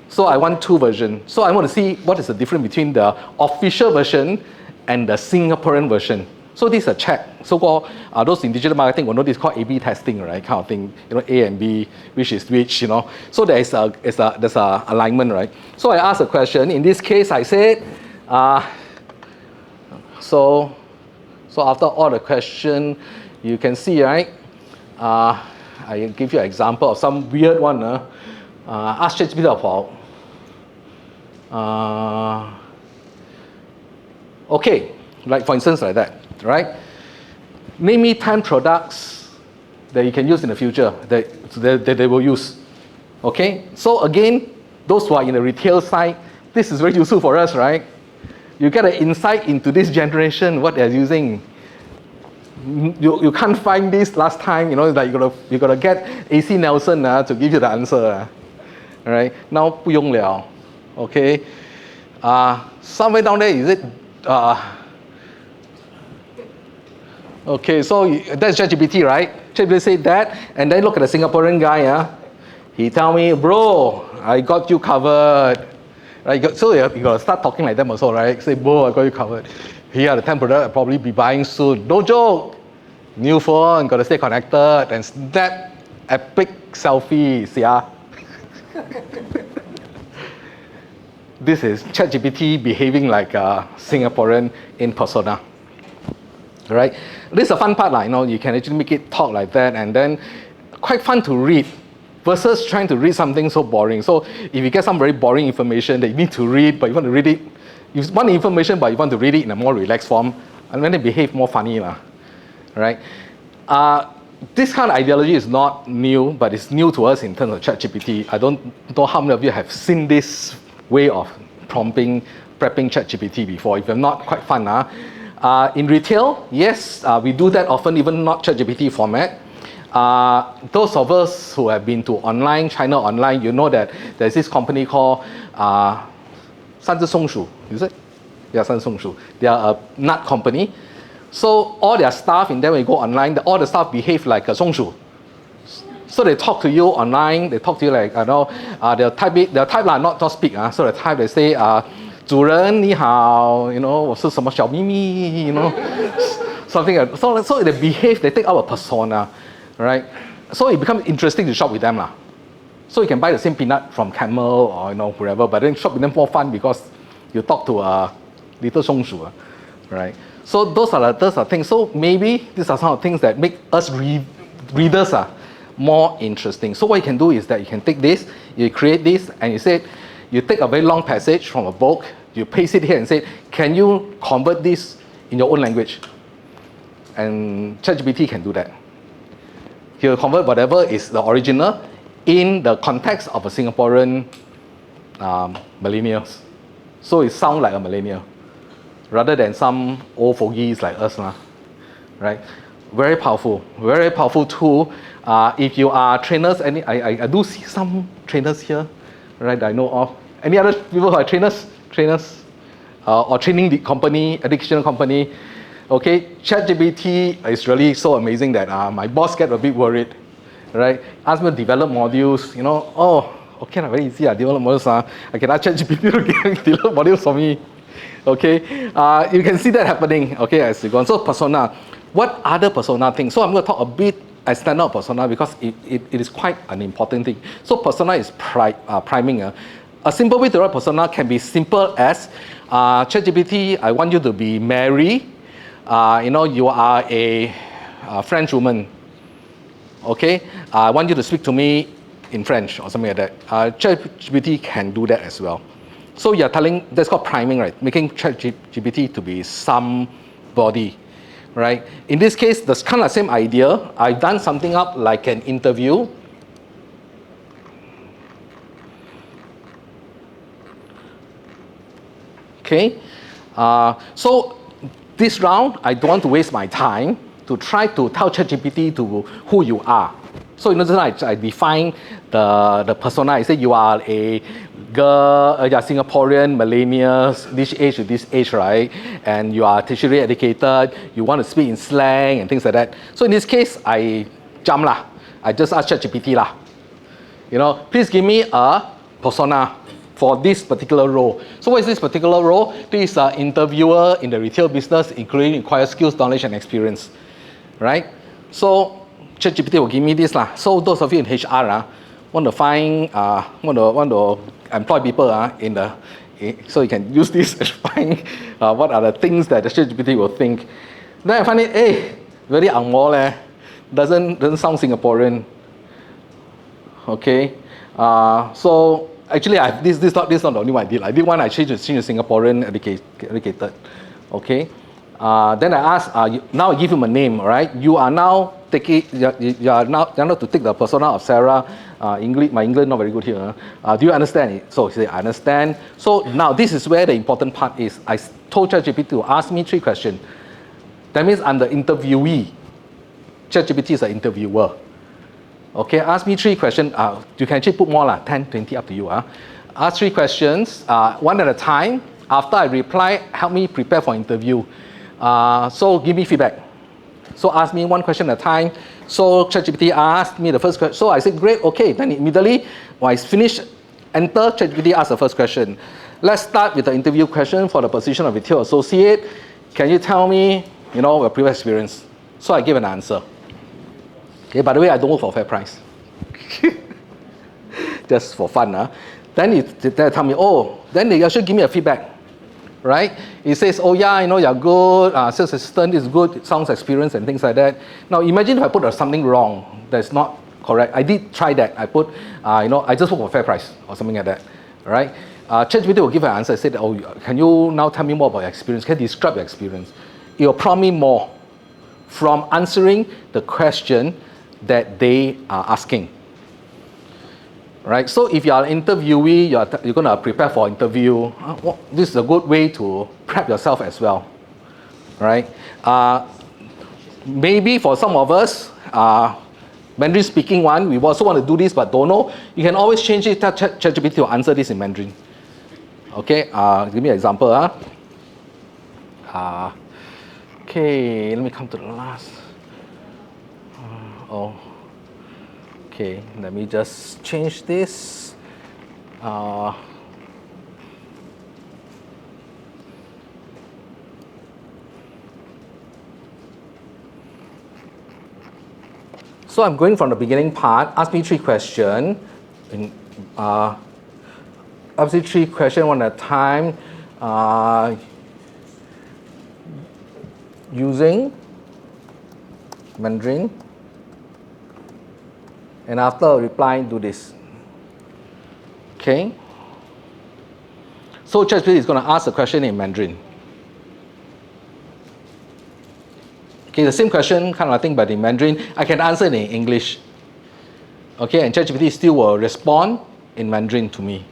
So I want two versions. So I want to see what is the difference between the official version and the Singaporean version. So this is a check. So-called, those in digital marketing will know this is called A/B testing, right? Kind of thing. You know, A and B, which is which, you know. So there's a alignment, right? So I asked a question. In this case, I said, so after all the question, you can see, right? I give you an example of some weird one. Ask ChatGPT about. Okay, like for instance, like that, right? Name me 10 products that you can use in the future that they will use. Okay, so again, those who are in the retail side, this is very useful for us, right? You get an insight into this generation, what they're using. You can't find this last time, you know, like you gotta get AC Nelson to give you the answer. Right? Now 不用了. Okay. Somewhere down there, is it? Okay, so that's ChatGPT, right? ChatGPT said that, and then look at the Singaporean guy. He tell me, bro, I got you covered. Right? So you gotta start talking like them also, right? Say, bro, I got you covered. Here are the 10 products I'll probably be buying soon. No joke. New phone, gotta stay connected, and snap epic selfies, yeah. This is ChatGPT behaving like a Singaporean in persona. Right? This is a fun part, you know, you can actually make it talk like that, and then quite fun to read versus trying to read something so boring. So if you get some very boring information that you need to read, but you want to read it, you want information, but you want to read it in a more relaxed form, and then they behave more funny, right? This kind of ideology is not new, but it's new to us in terms of ChatGPT. I don't know how many of you have seen this way of prepping ChatGPT before. If you're not, quite fun. In retail, yes, we do that often, even not ChatGPT format. Those of us who have been to online, China online, you know that there's this company called 三只松鼠, is it? Yeah, 三只松鼠. They are a nut company. So all their staff, in there when you go online, all the staff behave like a 松鼠. So they talk to you online, they talk to you like, they'll type not speak. So they type, they say, 主人你好, you know, 我是什么小秘密, you know, something like that. So they behave, they take our persona, right? So it becomes interesting to shop with them. So you can buy the same peanut from Camel or, you know, wherever, but then shop with them more fun because you talk to a little 松鼠, right? So those are things. So maybe these are some of the things that make us readers more interesting. So what you can do is that you can take this, you create this, and you take a very long passage from a book, you paste it here and say, can you convert this in your own language? And ChatGPT can do that. He'll convert whatever is the original in the context of a Singaporean millennials. So it sounds like a millennial, rather than some old fogies like us, right? Very powerful tool. If you are trainers, I do see some trainers here, right, that I know of. Any other people who are trainers, or training the company, educational company? Okay, ChatGPT is really so amazing that my boss get a bit worried, right? Ask me to develop modules, okay, very easy, develop modules. I can ask ChatGPT to develop modules for me. Okay, you can see that happening, okay, as you go on. So persona, what other persona things? So I'm going to talk a bit extended on persona because it is quite an important thing. So persona is priming. A simple way to write persona can be simple as ChatGPT, I want you to be Mary. You are a French woman. Okay, I want you to speak to me in French or something like that. ChatGPT can do that as well. So you're telling, that's called priming, right? Making ChatGPT to be somebody, right? In this case, the kind of same idea. I've done something up like an interview. Okay, so this round, I don't want to waste my time to try to tell ChatGPT to who you are. So I define the persona. I say you are a girl, you're Singaporean, millennials, this age to this age, right? And you are tertiary educated, you want to speak in slang and things like that. So in this case, I jump lah. I just ask ChatGPT lah. Please give me a persona for this particular role. So what is this particular role? This is an interviewer in the retail business, including requires skills, knowledge, and experience, right? So ChatGPT will give me this lah. So those of you in HR want to find, want to employ people so you can use this and find what are the things that the ChatGPT will think. Then I find it, very ang moh leh, doesn't sound Singaporean. Okay, so actually this is not the only one I did. I did one I changed to Singaporean educated. Okay, then I asked, now I give him a name, right? You are now you're now to take the persona of Sarah. My English not very good here. Do you understand it? So he said, I understand. So now this is where the important part is. I told ChatGPT to ask me 3 questions. That means I'm the interviewee. ChatGPT is the interviewer. Okay, ask me 3 questions. You can actually put more, 10, 20, up to you. Ask 3 questions, one at a time. After I reply, help me prepare for interview. So give me feedback. So ask me 1 question at a time. So ChatGPT asked me the first question. So I said, great, okay. Then immediately, when I finish, enter, ChatGPT asked the first question. Let's start with the interview question for the position of retail associate. Can you tell me, your previous experience? So I give an answer. Okay, by the way, I don't work for FairPrice. Just for fun. Then they tell me, then they actually give me a feedback. Right? It says, yeah, you're good, sales assistant is good, sounds experienced and things like that. Now imagine if I put something wrong that's not correct. I did try that. I put, I just work for FairPrice or something like that. Right? ChatGPT will give an answer. I said, can you now tell me more about your experience? Can you describe your experience? It will prompt me more from answering the question that they are asking. Right? So if you are an interviewee, you're going to prepare for interview. This is a good way to prep yourself as well. Right? Maybe for some of us, Mandarin speaking one, we also want to do this but don't know. You can always change it, tell ChatGPT to answer this in Mandarin. Okay, give me an example. Okay, let me come to the last. Okay, let me just change this. So I'm going from the beginning part. Ask me 3 questions. Ask me 3 questions one at a time. Using Mandarin. And after replying, do this. Okay? So ChatGPT is going to ask a question in Mandarin. Okay, the same question, kind of thing, but in Mandarin. I can answer it in English. Okay, and ChatGPT still will respond in Mandarin to me.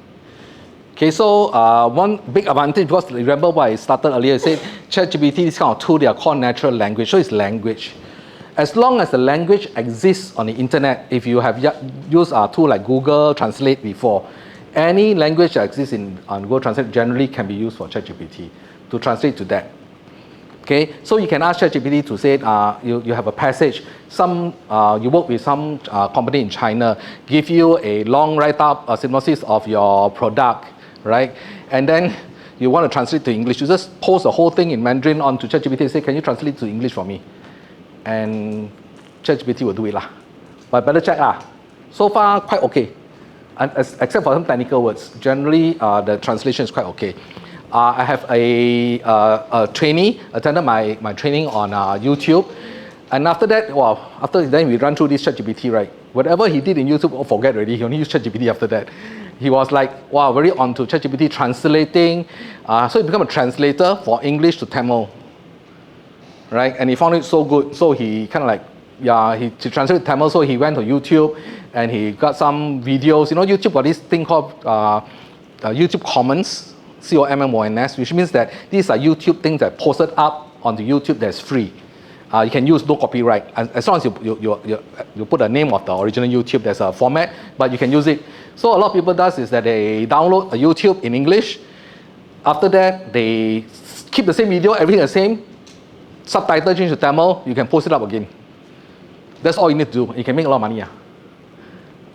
Okay, so one big advantage, because remember what I started earlier, I said ChatGPT, this kind of tool, they are called natural language, so it's language. As long as the language exists on the internet, if you have used a tool like Google Translate before, any language that exists on Google Translate generally can be used for ChatGPT to translate to that. Okay, so you can ask ChatGPT to say, you have a passage, you work with some company in China, give you a long write-up, a synopsis of your product, right? And then you want to translate to English. You just post the whole thing in Mandarin onto ChatGPT and say, can you translate to English for me? And ChatGPT will do it lah. But better check lah. So far, quite okay. And except for some technical words. Generally, the translation is quite okay. I have a trainee attended my training on YouTube, and after that, then we run through this ChatGPT, right? Whatever he did in YouTube, forget already. He only used ChatGPT after that. He was like, wow, very onto ChatGPT translating. So he became a translator for English to Tamil, right? And he found it so good, so he kind of like, he translated Tamil, so he went to YouTube and he got some videos. You know, YouTube got this thing called YouTube Commons, COMMONS, which means that these are YouTube things that posted up onto YouTube that's free. You can use no copyright. As long as you put the name of the original YouTube, there's a format, but you can use it. So a lot of people does is that they download a YouTube in English. After that, they keep the same video, everything the same, subtitle change to Tamil, you can post it up again. That's all you need to do. You can make a lot of money. Get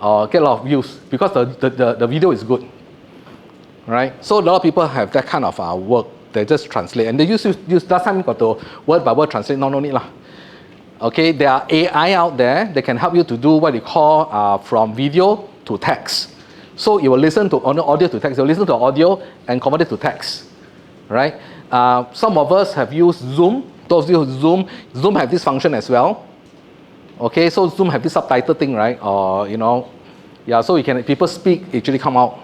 a lot of views because the video is good. Right? So a lot of people have that kind of work. They just translate. And they use last time you got to word by word translate, no need lah. Okay, there are AI out there that can help you to do what you call from video to text. So you will listen to audio to text. You'll listen to audio and convert it to text. Right? Some of us have used Zoom. Those of you who Zoom have this function as well. Okay, so Zoom have this subtitle thing, right? Or so people speak actually come out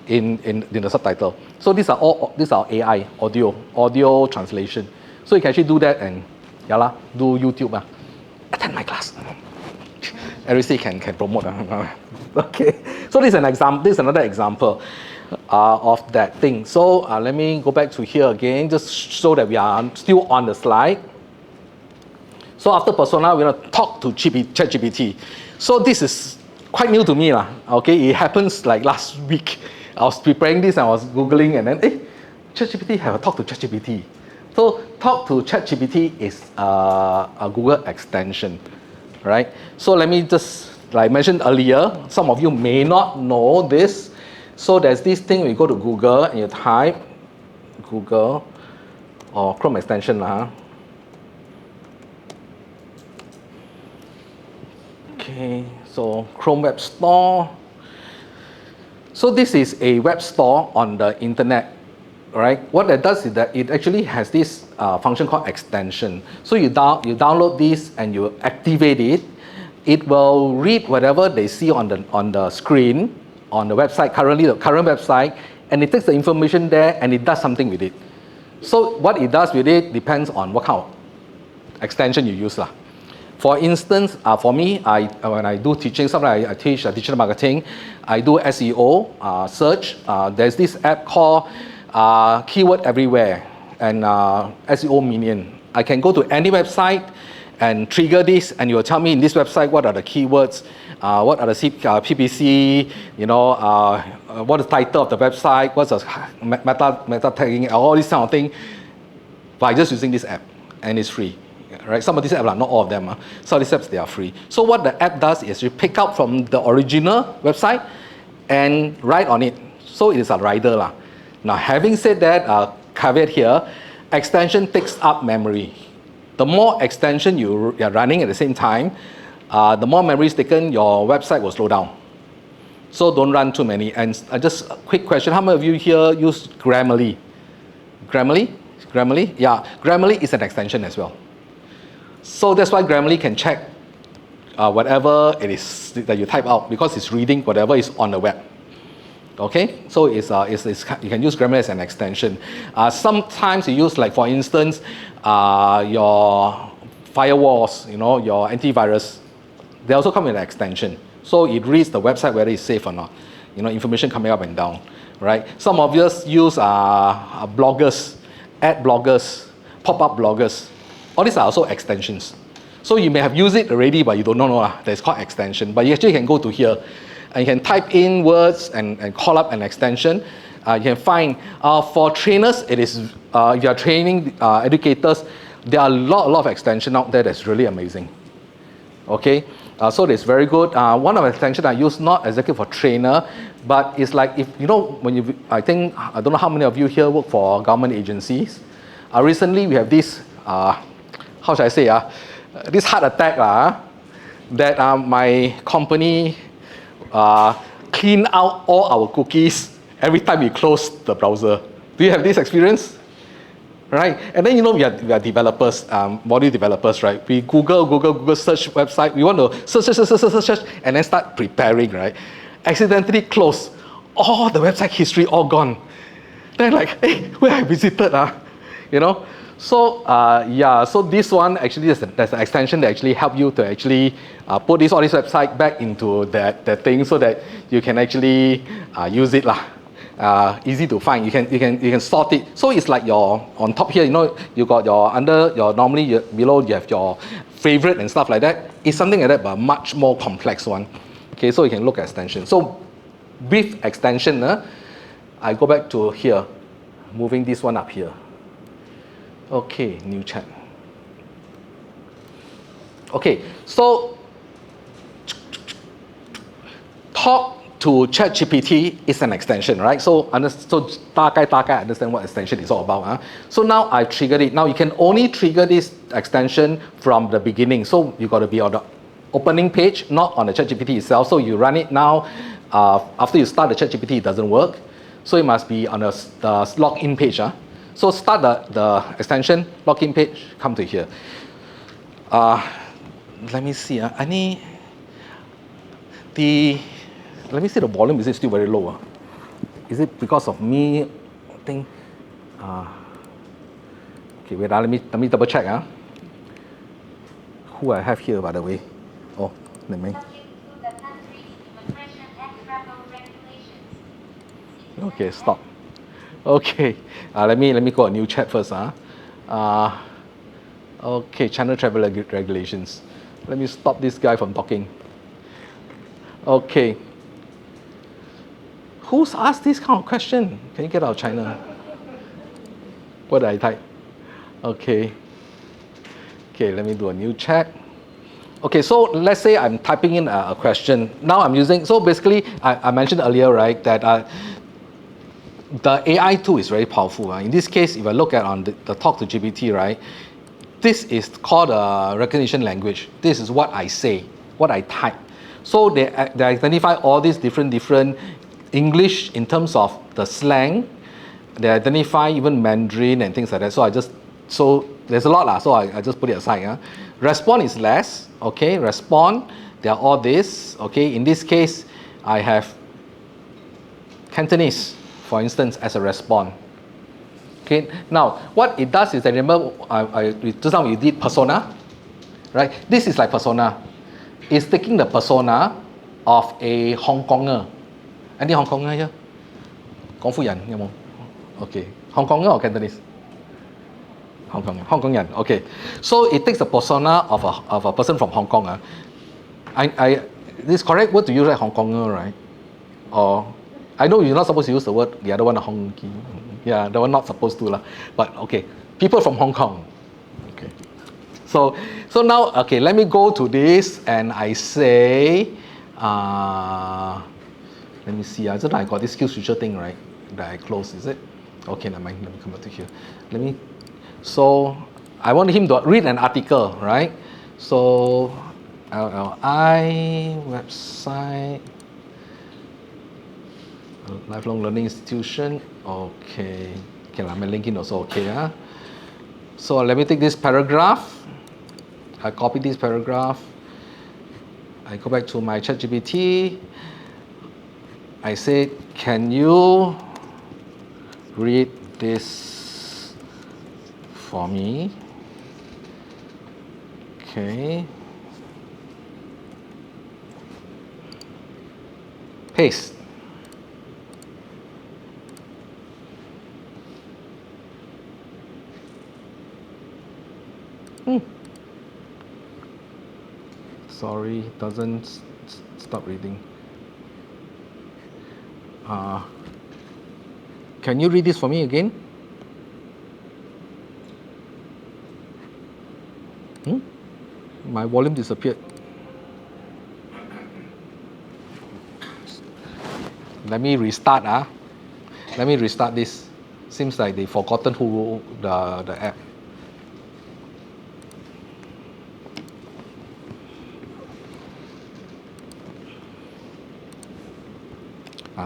in the subtitle. So these are AI audio translation. So you can actually do that and do YouTube. Attend my class. Everybody can promote. Okay. So this is an example. This is another example of that thing. So let me go back to here again, just so that we are still on the slide. So after persona, we're going to talk to ChatGPT. So this is quite new to me. Okay, it happens like last week. I was preparing this and I was Googling and then, ChatGPT have a talk to ChatGPT. So talk to ChatGPT is a Google extension, right? So let me just, like I mentioned earlier, some of you may not know this. So there's this thing, we go to Google and you type Google or Chrome extension. Okay, so Chrome Web Store. So this is a web store on the internet, right? What that does is that it actually has this function called extension. So you download this and you activate it. It will read whatever they see on the screen, on the website, the current website, and it takes the information there and it does something with it. So what it does with it depends on what kind of extension you use. For instance, for me, when I do teaching, sometimes I teach digital marketing, I do SEO, search. There's this app called Keyword Everywhere and SEO Minion. I can go to any website and trigger this, and it will tell me in this website what are the keywords, what are the PPC, what is the title of the website, what's the meta tagging, all this kind of thing, by just using this app, and it's free. Right? Some of these apps are not all of them. Some of these apps, they are free. So what the app does is you pick up from the original website and write on it. So it is a rider. Now having said that, caveat here, extension takes up memory. The more extension you are running at the same time, the more memory is taken, your website will slow down. So don't run too many. And just a quick question, how many of you here use Grammarly? Grammarly? Yeah, Grammarly is an extension as well. So that's why Grammarly can check whatever it is that you type out, because it's reading whatever is on the web. Okay, so you can use Grammarly as an extension. Sometimes you use, like for instance, your firewalls, your antivirus. They also come with an extension. So it reads the website whether it's safe or not. Information coming up and down. right? Some of us use bloggers, ad bloggers, pop-up bloggers. All these are also extensions. So you may have used it already, but you don't know that it's called extension. But you actually can go to here, and you can type in words and call up an extension. You can find, for trainers, it is, if you are training educators, there are a lot of extensions out there that's really amazing. Okay, so it's very good. One of the extensions I use, not exactly for trainer, but it's like, if you know, when you, I don't know how many of you here work for government agencies. Recently we have this, how should I say, this heart attack that my company clean out all our cookies every time we close the browser. Do you have this experience? Right, and then we are developers, module developers, right? We Google search website. We want to search, and then start preparing, right? Accidentally close, all the website history all gone. Then like, hey, where I visited, So so this one actually there's an extension that actually help you to actually put all this website back into that thing so that you can actually use it lah. Easy to find. You can sort it. So it's like your on top here. You got your under your normally below you have your favorite and stuff like that. It's something like that, but much more complex one. Okay, so you can look at extension. So with extension, I go back to here, moving this one up here. Okay, new chat. Okay, so talk to ChatGPT is an extension, right? So 大概 understand what extension is all about. So now I've triggered it. Now you can only trigger this extension from the beginning. So you got to be on the opening page, not on the ChatGPT itself. So you run it now. After you start the ChatGPT, it doesn't work. So it must be on the login page. So start the extension, login page, come to here. Let me see. Let me see the volume. Is it still very low? Is it because of me? I think. Okay, wait. Let me double check. Who I have here, by the way? Oh, let me. Okay, stop. Okay, let me go a new chat first. Okay, channel travel regulations. Let me stop this guy from talking. Okay. Who's asked this kind of question? Can you get out of China? What did I type? Okay. Okay, let me do a new chat. Okay, so let's say I'm typing in a question. Now I'm using, so basically, I mentioned earlier, right, that the AI tool is very powerful. In this case, if I look at on the talk to GPT, right, this is called a recognition language. This is what I say, what I type. So they identify all these different English in terms of the slang. They identify even Mandarin and things like that. So there's a lot so I just put it aside. Respond is less. Okay, respond. They are all this. Okay, in this case, I have Cantonese, for instance, as a respond. Okay, now what it does is, I remember just now we did persona, right? This is like persona. It's taking the persona of a Hong Konger. Any Hong Konger here? 廣府人有冇? Okay, Hong Konger or Cantonese? Hong Kong. Okay, so it takes the persona of a person from Hong Kong. This correct word to use, like Hong Konger, right? Or I know you're not supposed to use the word, the other one, Hong Kong. Yeah, that one not supposed to lah. But okay, people from Hong Kong. Okay, so now, okay, let me go to this and I say, let me see. I got this SkillsFuture thing, right? That I closed, is it? Okay, never mind. Let me come back to here. So I want him to read an article, right? So LLI website, lifelong learning institution. Okay, my LinkedIn also okay. So let me take this paragraph. I copy this paragraph. I go back to my ChatGPT. I say, can you read this for me? Okay. Paste. Sorry, doesn't stop reading. Can you read this for me again? My volume disappeared. Let me restart. Let me restart this. Seems like they've forgotten who wrote the app.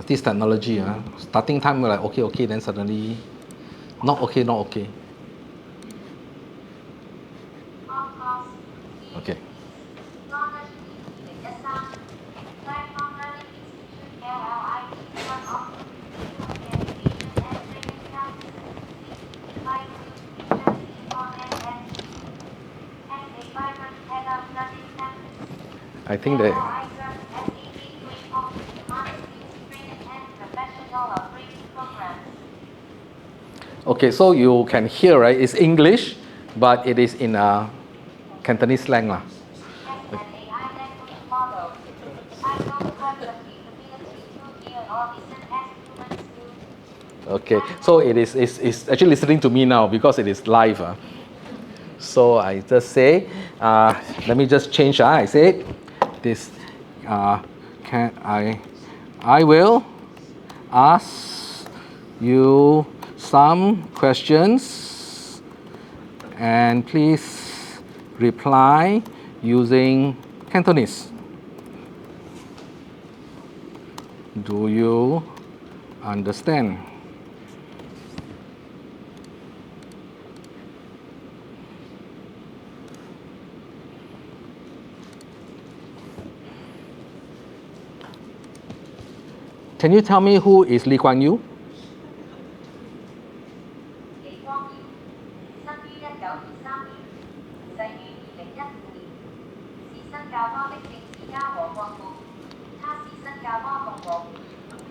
This technology, starting time we're like okay, then suddenly not okay. Okay. I think that. Okay, so you can hear, right? It's English, but it is in a Cantonese slang lah. Okay, so it's actually listening to me now because it is live. So I just say, let me just change. I said this. I will ask you some questions, and please reply using Cantonese. Do you understand? Can you tell me who is Lee Kuan Yew?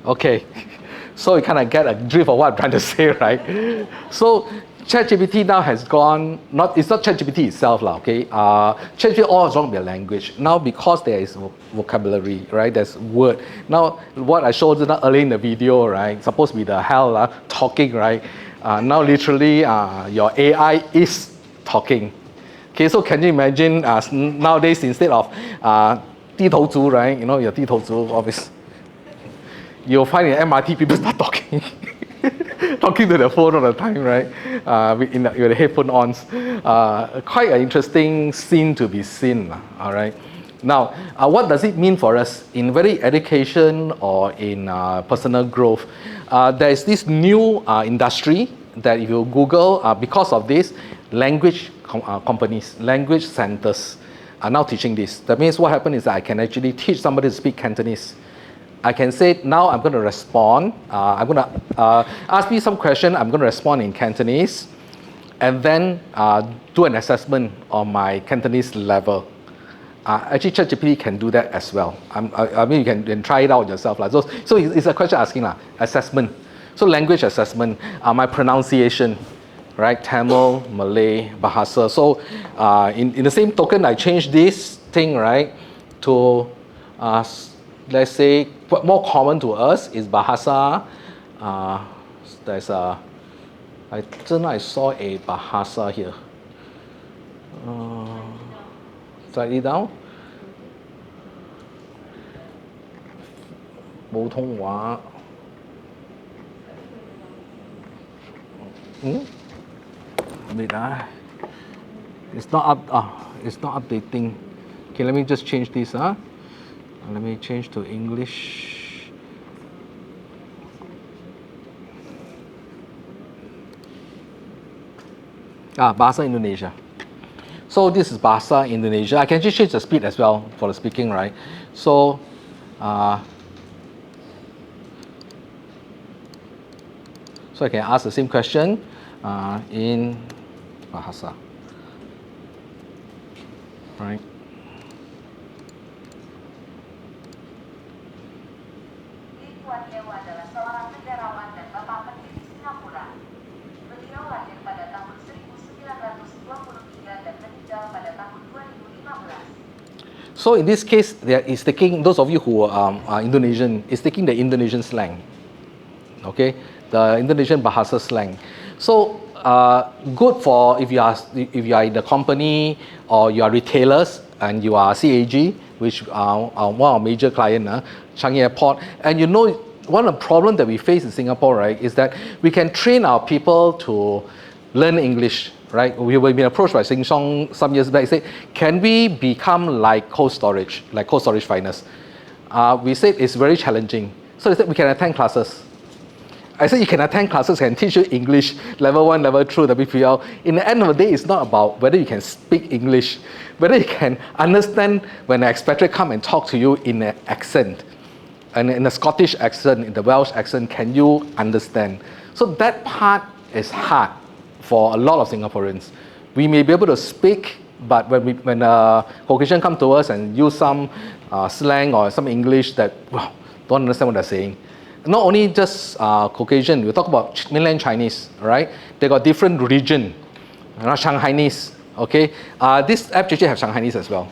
Okay, so you kind of get a drift of what I'm trying to say, right? So ChatGPT now has gone, it's not ChatGPT itself, okay? ChatGPT always wrong with the language. Now because there is vocabulary, right? There's word. Now what I showed you earlier in the video, right? Supposed to be the hell talking, right? Now literally your AI is talking. Okay, so can you imagine nowadays instead of 低头族, right? You know, your 低头族 obviously. You'll find in MRT people start talking, talking to the phone all the time, right? With the headphone on. Quite an interesting scene to be seen, all right? Now, what does it mean for us in very education or in personal growth? There is this new industry that if you Google, because of this, language companies, language centers are now teaching this. That means what happened is that I can actually teach somebody to speak Cantonese. I can say, now I'm going to respond. I'm going to ask me some question. I'm going to respond in Cantonese. And then do an assessment on my Cantonese level. Actually, ChatGPT can do that as well. I mean, you can try it out yourself. So it's a question asking, assessment. So language assessment, my pronunciation, right? Tamil, Malay, Bahasa. So in the same token, I changed this thing, right, to let's say, more common to us is Bahasa. There's I saw a Bahasa here. Slightly down. 普通話. Wait, it's not updating. Okay, let me just change this. Let me change to English. Bahasa Indonesia. So this is Bahasa Indonesia. I can just change the speed as well for the speaking, right? So, so I can ask the same question in Bahasa, right? Adalah seorang negarawan dan bapak pendiri Singapura. Beliau lahir pada tahun 1923 dan meninggal tinggal pada tahun 2015. So in this case, it's taking, those of you who are Indonesian, it's taking the Indonesian slang. Okay, the Indonesian Bahasa slang. So good for if you are in the company or you are retailers and you are CAG, which are one of our major client, Changi Airport, and you know one of the problems that we face in Singapore, right, is that we can train our people to learn English, right? We were being approached by Sheng Siong some years back, say, can we become like Cold Storage Finance? We said it's very challenging. So they said we can attend classes. I said you can attend classes and teach you English, level 1, level 2, WPL. In the end of the day, it's not about whether you can speak English, whether you can understand when an expatriate come and talk to you in an accent, and in a Scottish accent, in the Welsh accent, can you understand? So that part is hard for a lot of Singaporeans. We may be able to speak, but when a Caucasian come to us and use some slang or some English that don't understand what they're saying. Not only just Caucasian, we talk about mainland Chinese, right? They got different region, Shanghainese, okay? This app actually have Shanghainese as well.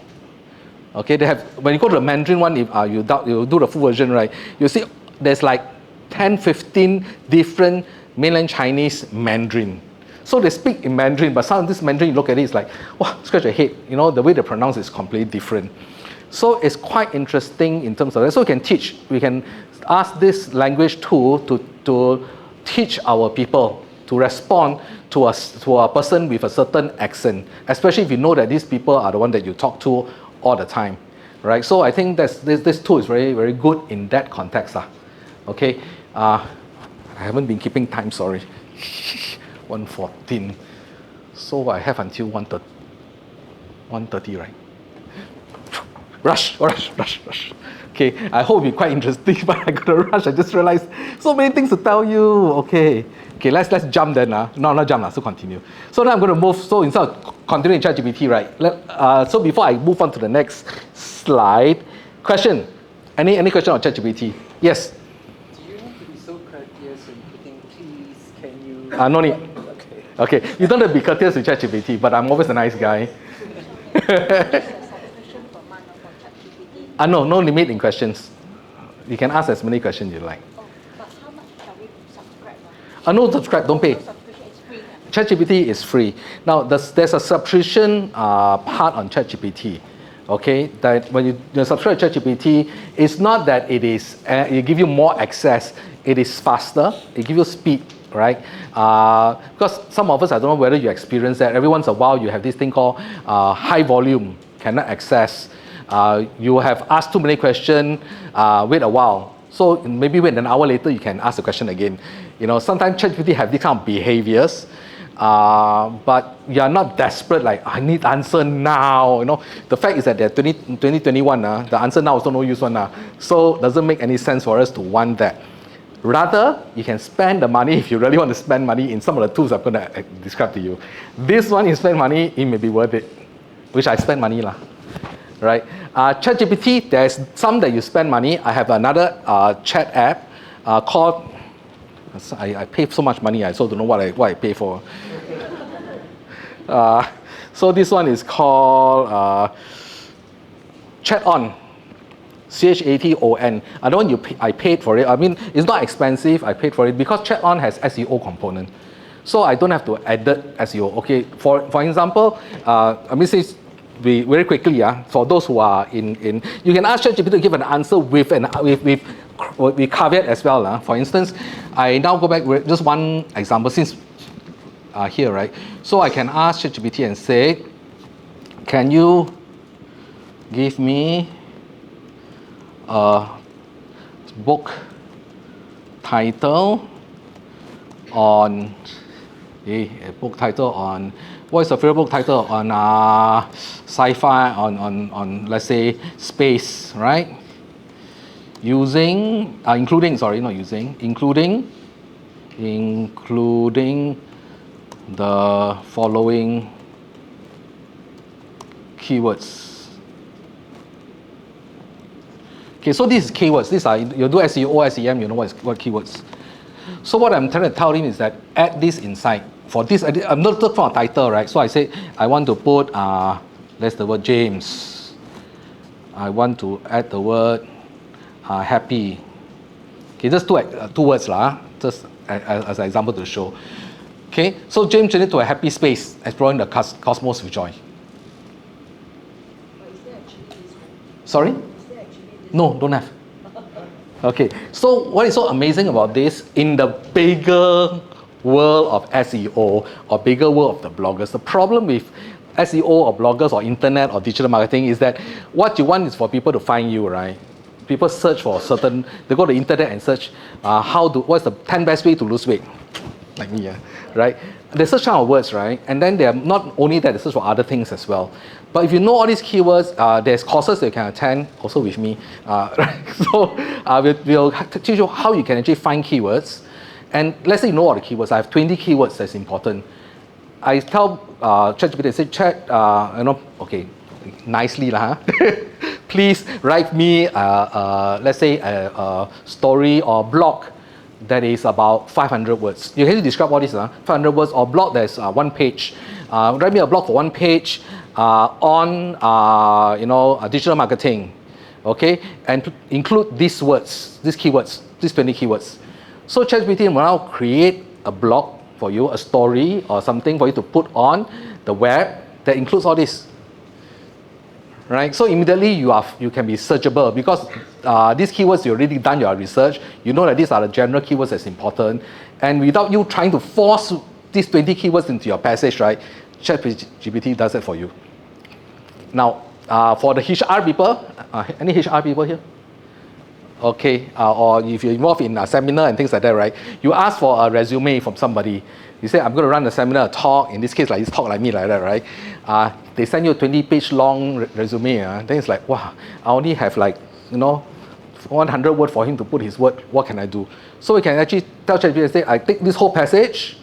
Okay, they have, when you go to the Mandarin one, if you do the full version, right? You see there's like 10, 15 different mainland Chinese Mandarin. So they speak in Mandarin, but some of this Mandarin, you look at it, it's like, wow, scratch your head. You know, the way they pronounce is completely different. So it's quite interesting in terms of that. So we can teach, we can ask this language tool to teach our people to respond to a person with a certain accent, especially if you know that these people are the one that you talk to all the time, right? So I think this tool is very, very good in that context. Okay, I haven't been keeping time, sorry. 1:14. So I have until 1:30, right? Rush. Okay, I hope it'll be quite interesting, but I gotta rush. I just realized so many things to tell you. Okay, let's jump then. No, not jump, so continue. So now I'm going to move. So instead of continuing ChatGPT, right? So before I move on to the next slide, question. Any question on ChatGPT? Yes. Do you have to be so courteous in putting please? Can you? No need. Okay, you don't have to be courteous with ChatGPT, but I'm always a nice guy. No limit in questions. You can ask as many questions you like. Oh, but how much shall we subscribe? No subscribe, don't pay. No subscription is free. ChatGPT is free. Now, there's a subscription part on ChatGPT. Okay, that when you subscribe to ChatGPT, it's not that it give you more access. It is faster. It gives you speed, right? Because some of us, I don't know whether you experience that. Every once in a while, you have this thing called high volume, cannot access. You have asked too many questions, wait a while. So maybe wait an hour later, you can ask the question again. You know, sometimes ChatGPT have these kind of behaviors, but you are not desperate, like, I need answer now. You know, the fact is that they're 2021, the answer now is no use one. So it doesn't make any sense for us to want that. Rather, you can spend the money if you really want to spend money in some of the tools I'm going to describe to you. This one, you spend money, it may be worth it, which I spend money lah. Right? ChatGPT, there's some that you spend money. I have another chat app called, I pay so much money, I also don't know what I pay for. So this one is called Chat On, ChatON. I don't I paid for it. I mean, it's not expensive, I paid for it because Chat On has SEO component. So I don't have to add SEO. Okay, for example, I mean, since very quickly, for those who are in you can ask ChatGPT to give an answer with caveat as well. For instance, I now go back with just one example since here, right? So I can ask ChatGPT and say, can you give me a book title on what is the favorite book title on sci-fi, on let's say space, right? Including the following keywords. Okay, so these keywords, these are, you do SEO, SEM, you know what keywords. So what I'm trying to tell him is that add this inside. for this, I'm not looking for a title, right? So I say, I want to put, that's the word James. I want to add the word happy. Okay, just two words lah, just as an example to show. Okay, so James journeyed to a happy space, exploring the cosmos with joy. Sorry? No, don't have. Okay, so what is so amazing about this, in the bigger world of SEO or bigger world of the bloggers, the problem with SEO or bloggers or internet or digital marketing is that what you want is for people to find you, right? People search for certain, they go to the internet and search what's the 10 best way to lose weight, like me, right? They search kind of words, right? And then they're not only that, they search for other things as well. But if you know all these keywords, there's courses that you can attend, also with me. Right? So we'll teach you how you can actually find keywords. And let's say you know all the keywords. I have 20 keywords that's important. I tell ChatGPT, I say, Chat, okay, nicely lah, please write me, let's say, a story or blog that is about 500 words. You can describe all this, 500 words, or blog that's one page. Write me a blog for one page on, digital marketing, okay? And include these words, these keywords, these 20 keywords. So ChatGPT will now create a blog for you, a story or something for you to put on the web that includes all this. Right? So immediately you can be searchable because these keywords you already done your research. You know that these are the general keywords that's important, and without you trying to force these 20 keywords into your passage, right? ChatGPT does it for you. Now, for the HR people, any HR people here? Okay, or if you're involved in a seminar and things like that, right? You ask for a resume from somebody. You say, I'm going to run a seminar, a talk, in this case, like this talk like me, like that, right? They send you a 20-page long resume. Then it's like, wow, I only have 100 words for him to put his word. What can I do? So we can actually tell ChatGPT, say, I take this whole passage,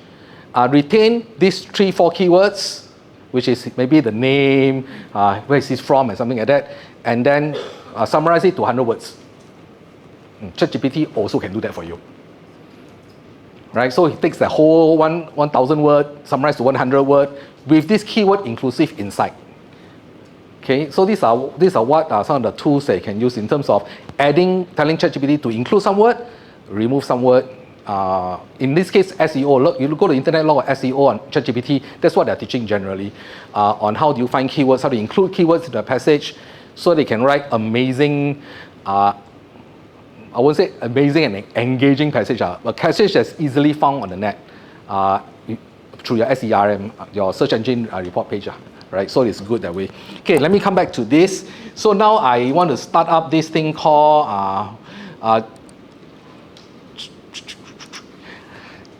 retain these 3-4 keywords, which is maybe the name, where is he from, and something like that, and then summarize it to 100 words. ChatGPT also can do that for you. Right? So it takes the whole 1,000 word, summarized to 100 word, with this keyword inclusive inside. Okay, so these are what are some of the tools that you can use in terms of telling ChatGPT to include some word, remove some word. In this case, SEO. Look, you go to the internet log of SEO on ChatGPT. That's what they're teaching generally on how do you find keywords, how to include keywords in the passage, so they can write amazing. I won't say amazing and engaging passage, a passage that's easily found on the net through your SERM, your search engine report page, right? So it's good that way. Okay, let me come back to this. So now I want to start up this thing called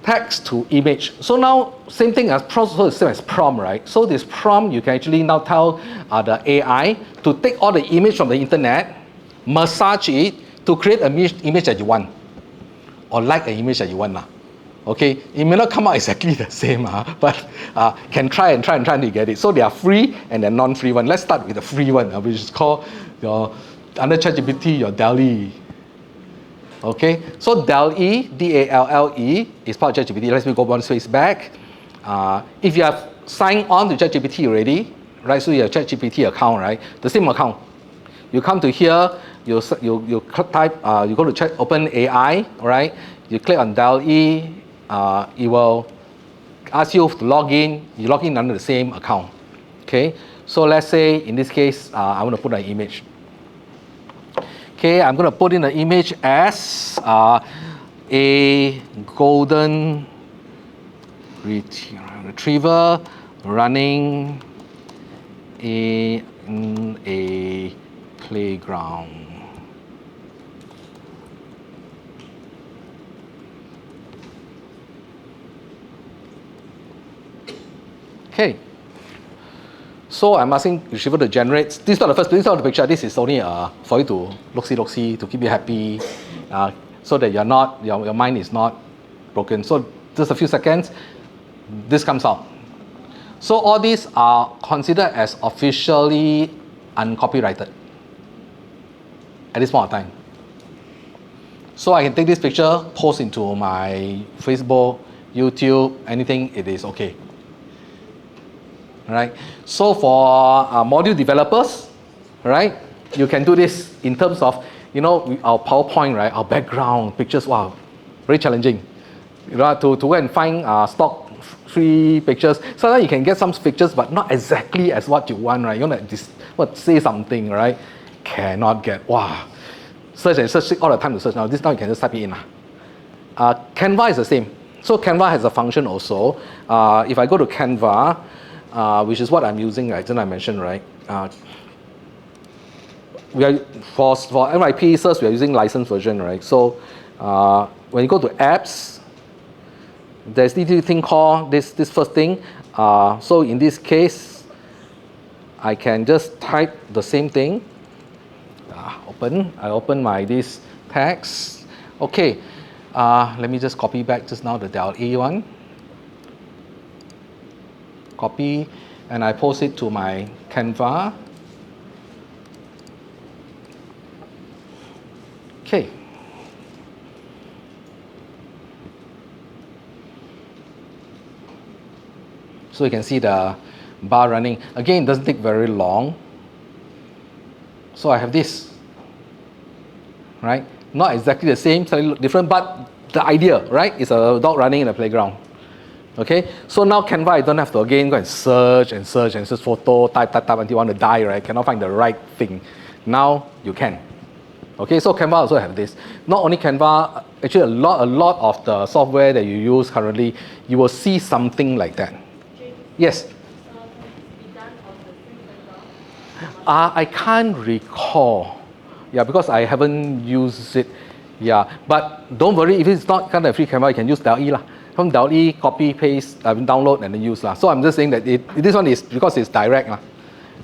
text to image. So now, same thing as same as prompt, right? So this prompt, you can actually now tell the AI to take all the image from the internet, massage it, to create an image that you want, or like an image that you want. Okay, it may not come out exactly the same, but can try to get it. So they are free and they're non-free one. Let's start with the free one, which is called under ChatGPT, your DALL-E. Okay, so DALL-E, D-A-L-L-E, is part of ChatGPT. Let me go one space back. If you have signed on to ChatGPT already, right, so you have ChatGPT account, right, the same account. You come to here, you type, you go to check Open AI, right? You click on DALL-E, it will ask you to log in. You log in under the same account. Okay, so let's say in this case, I want to put an image. Okay, I'm going to put in the image as a golden retriever running in a playground. Okay. So I'm asking Retriever to generate. This is not the first. This is not the picture. This is only for you to look-see, to keep you happy, so that you're not your mind is not broken. So just a few seconds, this comes out. So all these are considered as officially uncopyrighted at this point of time. So I can take this picture, post into my Facebook, YouTube, anything, it is okay. Right? So for module developers, right, you can do this in terms of, our PowerPoint, right, our background, pictures, wow, very challenging. To go and find stock free pictures. Sometimes you can get some pictures, but not exactly as what you want, right? You want to say something, right? Cannot get, wow. Search and search all the time to search. Now you can just type it in. Canva is the same. So Canva has a function also. If I go to Canva, which is what I'm using, right? Then I mentioned, right? We are for MIP users, we are using licensed version, right? So when you go to apps, there's this thing called this first thing. So in this case, I can just type the same thing. I open my this text. Okay, let me just copy back just now the del A one. Copy, and I post it to my Canva. Okay. So you can see the bar running. Again, it doesn't take very long. So I have this, right? Not exactly the same, slightly different, but the idea, right, is a dog running in the playground. Okay, so now Canva, I don't have to again go and search photo, type until you want to die, right? Cannot find the right thing. Now you can. Okay, so Canva also have this. Not only Canva, actually a lot of the software that you use currently, you will see something like that. Yes. I can't recall. Yeah, because I haven't used it. Yeah, but don't worry, if it's not kind of free Canva, you can use del E lah. From del E, copy, paste, download, and then use lah. So I'm just saying that this one is because it's direct lah,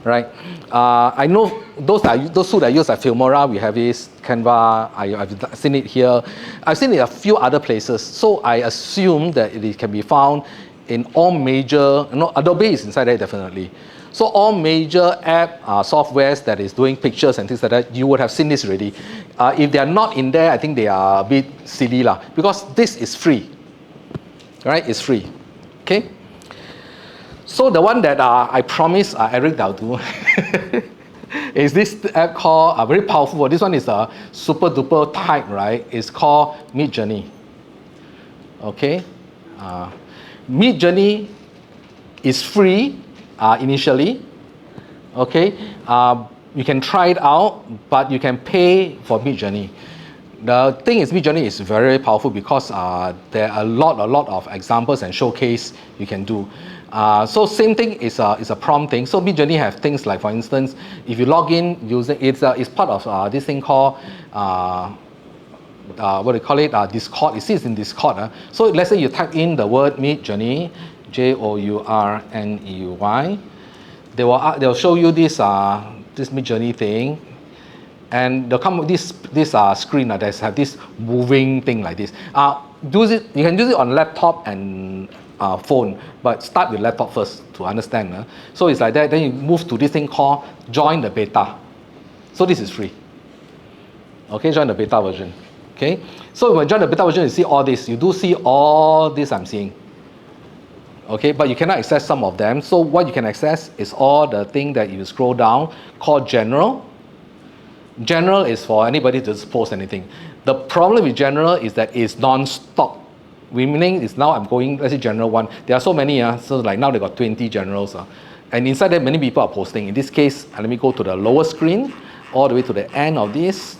right? I know those two that I use at Filmora, we have this Canva. I've seen it here. I've seen it a few other places. So I assume that it can be found in all major, Adobe is inside there definitely. So all major app softwares that is doing pictures and things like that, you would have seen this already. If they are not in there, I think they are a bit silly lah, because this is free, right? It's free, okay? So the one that I promised Eric that I'll do is this app called, very powerful. This one is a super duper type, right? It's called Midjourney, okay? Midjourney is free initially, okay? You can try it out, but you can pay for Midjourney. The thing is, Midjourney is very powerful because there are a lot of examples and showcase you can do. So same thing is a prompt thing. So Midjourney have things like, for instance, if you log in using it's part of this thing called what do you call it? Discord. It sits in Discord. So let's say you type in the word Midjourney, Journey. They'll show you this Midjourney thing, and they'll come with this screen that has this moving thing like this. You can use it on laptop and phone, but start with laptop first to understand. So it's like that. Then you move to this thing called join the beta. So this is free. Okay, join the beta version. Okay, so when you join the beta version, you see all this. You do see all this I'm seeing. Okay, but you cannot access some of them. So what you can access is all the thing that you scroll down called general. General is for anybody to just post anything. The problem with general is that it's non-stop. Meaning is now I'm going, let's say general one. There are so many, so like now they got 20 generals. And inside there, many people are posting. In this case, let me go to the lower screen, all the way to the end of this.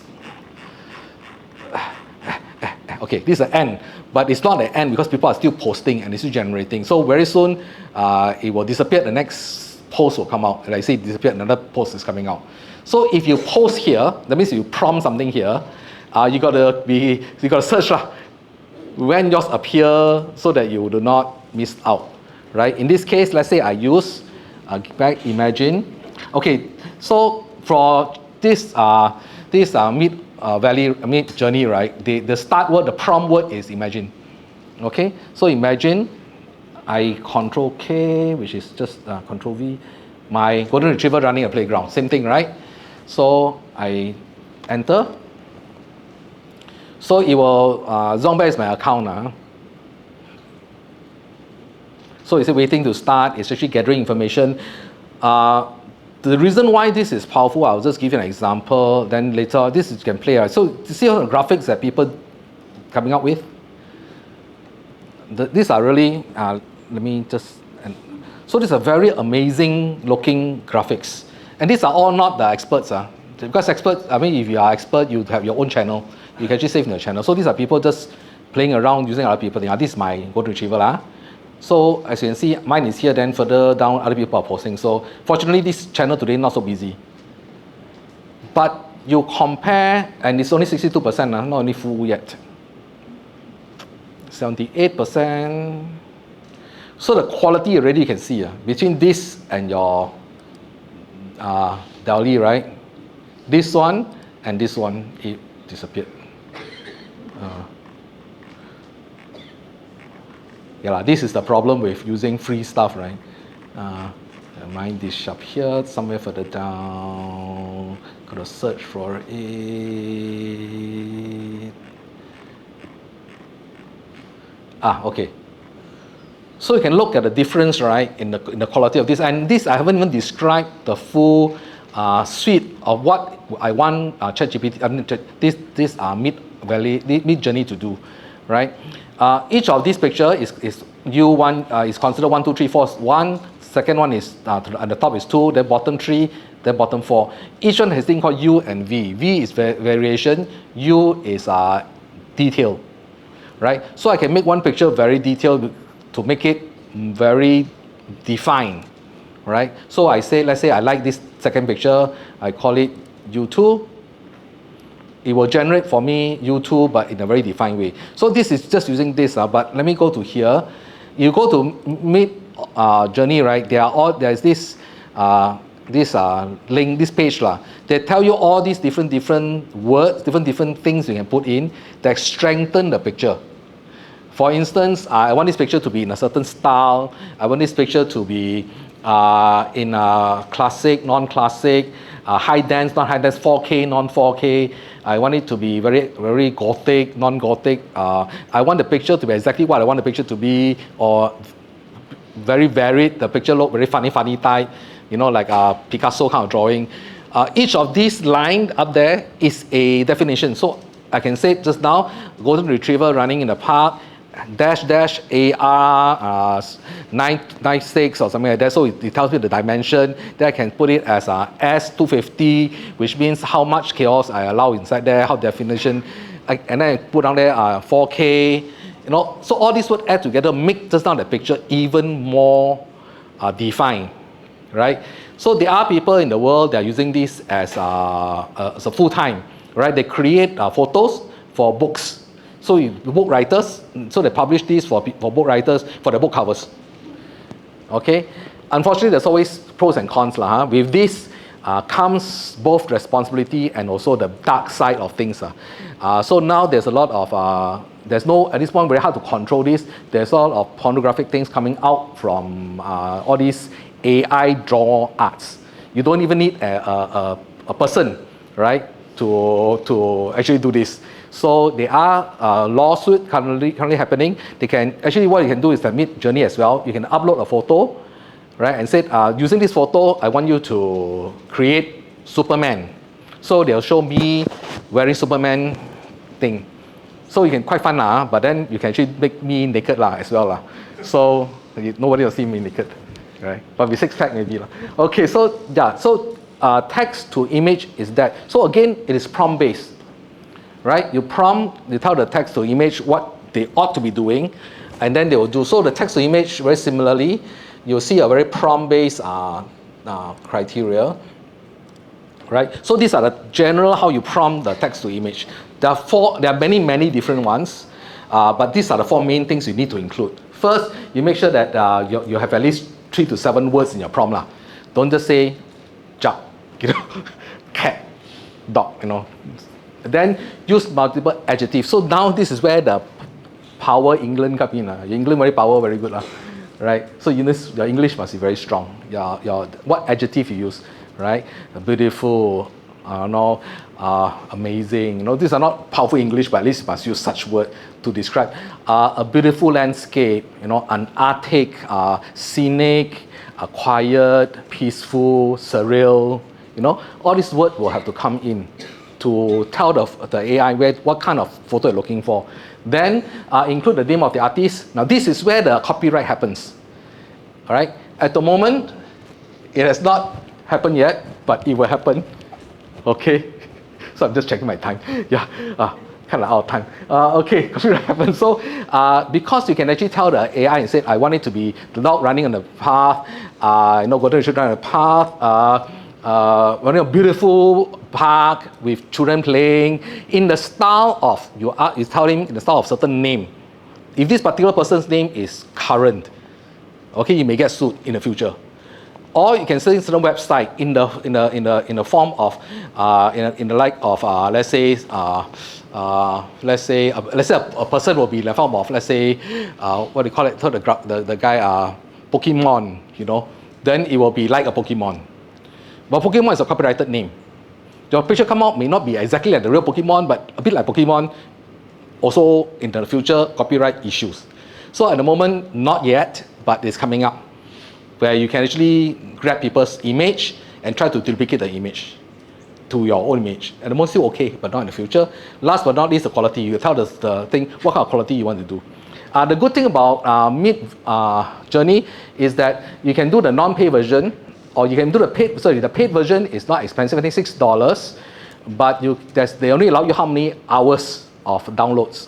Okay, this is the end, but it's not the end because people are still posting and it's still generating. So very soon, it will disappear. The next post will come out. Like I say, disappear, another post is coming out. So if you post here, that means you prompt something here. You gotta search when yours appear so that you do not miss out, right? In this case, let's say I use back imagine. Okay, so for this Midjourney, right? The start word, the prompt word is imagine. Okay, so imagine I Control K, which is just Control V, my golden retriever running a playground. Same thing, right? So I enter. So it will Zongba is my account. So it's waiting to start, it's actually gathering information. The reason why this is powerful, I'll just give you an example, then later, this you can play. Right? So you see all the graphics that people coming up with? These are really, let me just, so these are very amazing looking graphics. And these are all not the experts. Because experts, I mean, if you are expert, you have your own channel. You can actually save in your channel. So these are people just playing around using other people. This is my golden retriever. So as you can see, mine is here, then further down, other people are posting. So fortunately, this channel today not so busy. But you compare, and it's only 62%, not only full yet. 78%. So the quality already you can see between this and your Dali, right? This one and this one, it disappeared. This is the problem with using free stuff, right? Mine this up here, somewhere further down. Gotta search for it. Okay. So you can look at the difference, right, in the quality of this. And this, I haven't even described the full suite of what I want ChatGPT, this Midjourney to do, right? Each of these picture is considered 1, 2, 3, 4. One, second one is at the top is 2, then bottom 3, then bottom 4. Each one has a thing called U and V. V is variation, U is detail, right? So I can make one picture very detailed to make it very defined, right? So let's say I like this second picture, I call it U2. It will generate for me U2, but in a very defined way. So this is just using this, but let me go to here. You go to Midjourney, right? There's this link, this page They tell you all these different words, different things you can put in that strengthen the picture. For instance, I want this picture to be in a certain style. I want this picture to be in classic, non-classic, high dance, not high dance, 4K, non-4K. I want it to be very, very gothic, non-gothic. I want the picture to be exactly what I want the picture to be, or very varied. The picture look very funny type, like Picasso kind of drawing. Each of these lines up there is a definition. So I can say just now, golden retriever running in the park, AR 996 or something like that. So it tells me the dimension. Then I can put it as S250, which means how much chaos I allow inside there, how definition, and then I put down there 4K. So all this would add together, make just now the picture even more defined, right? So there are people in the world that are using this as a full time, right? They create photos for books. So book writers, so they publish this for book writers for the book covers. Okay, unfortunately, there's always pros and cons With this comes both responsibility and also the dark side of things. So now there's a lot of at this point very hard to control this. There's a lot of pornographic things coming out from all these AI draw arts. You don't even need a person, right, to actually do this. So there are lawsuits currently happening. They can actually, what you can do is the Midjourney as well. You can upload a photo, right, and say using this photo, I want you to create Superman. So they'll show me wearing Superman thing. So you can quite fun but then you can actually make me naked as well So nobody will see me naked, right? But with 6-pack maybe Okay, so yeah, so text to image is that. So again, it is prompt based. Right? You tell the text to image what they ought to be doing, and then they will do. So the text to image, very similarly, you'll see a very prompt-based criteria. Right? So these are the general how you prompt the text to image. There are many different ones, but these are the 4 main things you need to include. First, you make sure that you have at least 3 to 7 words in your prompt. Don't just say, duck, cat, dog, Then use multiple adjectives. So now this is where the power England comes in. England very good. Right? So your English must be very strong. What adjective you use, right? Beautiful, amazing. These are not powerful English, but at least you must use such word to describe a beautiful landscape, an arctic, scenic, quiet, peaceful, surreal. All these words will have to come in to tell the AI what kind of photo you're looking for. Then include the name of the artist. Now this is where the copyright happens. All right. At the moment, it has not happened yet, but it will happen. Okay. So I'm just checking my time. Yeah. Kind of out of time. Okay, copyright happens. So because you can actually tell the AI and say, I want it to be the dog running on the path, golden retriever running on the path, running a beautiful park with children playing in the style of you tell him in the style of certain name. If this particular person's name is current, okay, you may get sued in the future. Or you can say certain website in the form of in the like of let's say a person will be in the form of, let's say what do you call it? The guy Pokemon, then it will be like a Pokemon. But Pokemon is a copyrighted name. Your picture come out may not be exactly like the real Pokemon, but a bit like Pokemon. Also in the future, copyright issues. So at the moment, not yet, but it's coming up, where you can actually grab people's image and try to duplicate the image to your own image. At the moment, still okay, but not in the future. Last but not least, the quality. You tell the thing what kind of quality you want to do. The good thing about Midjourney is that you can do the non-pay version, or you can do the paid. Sorry, the paid version is not expensive. I think $6, but they only allow you how many hours of downloads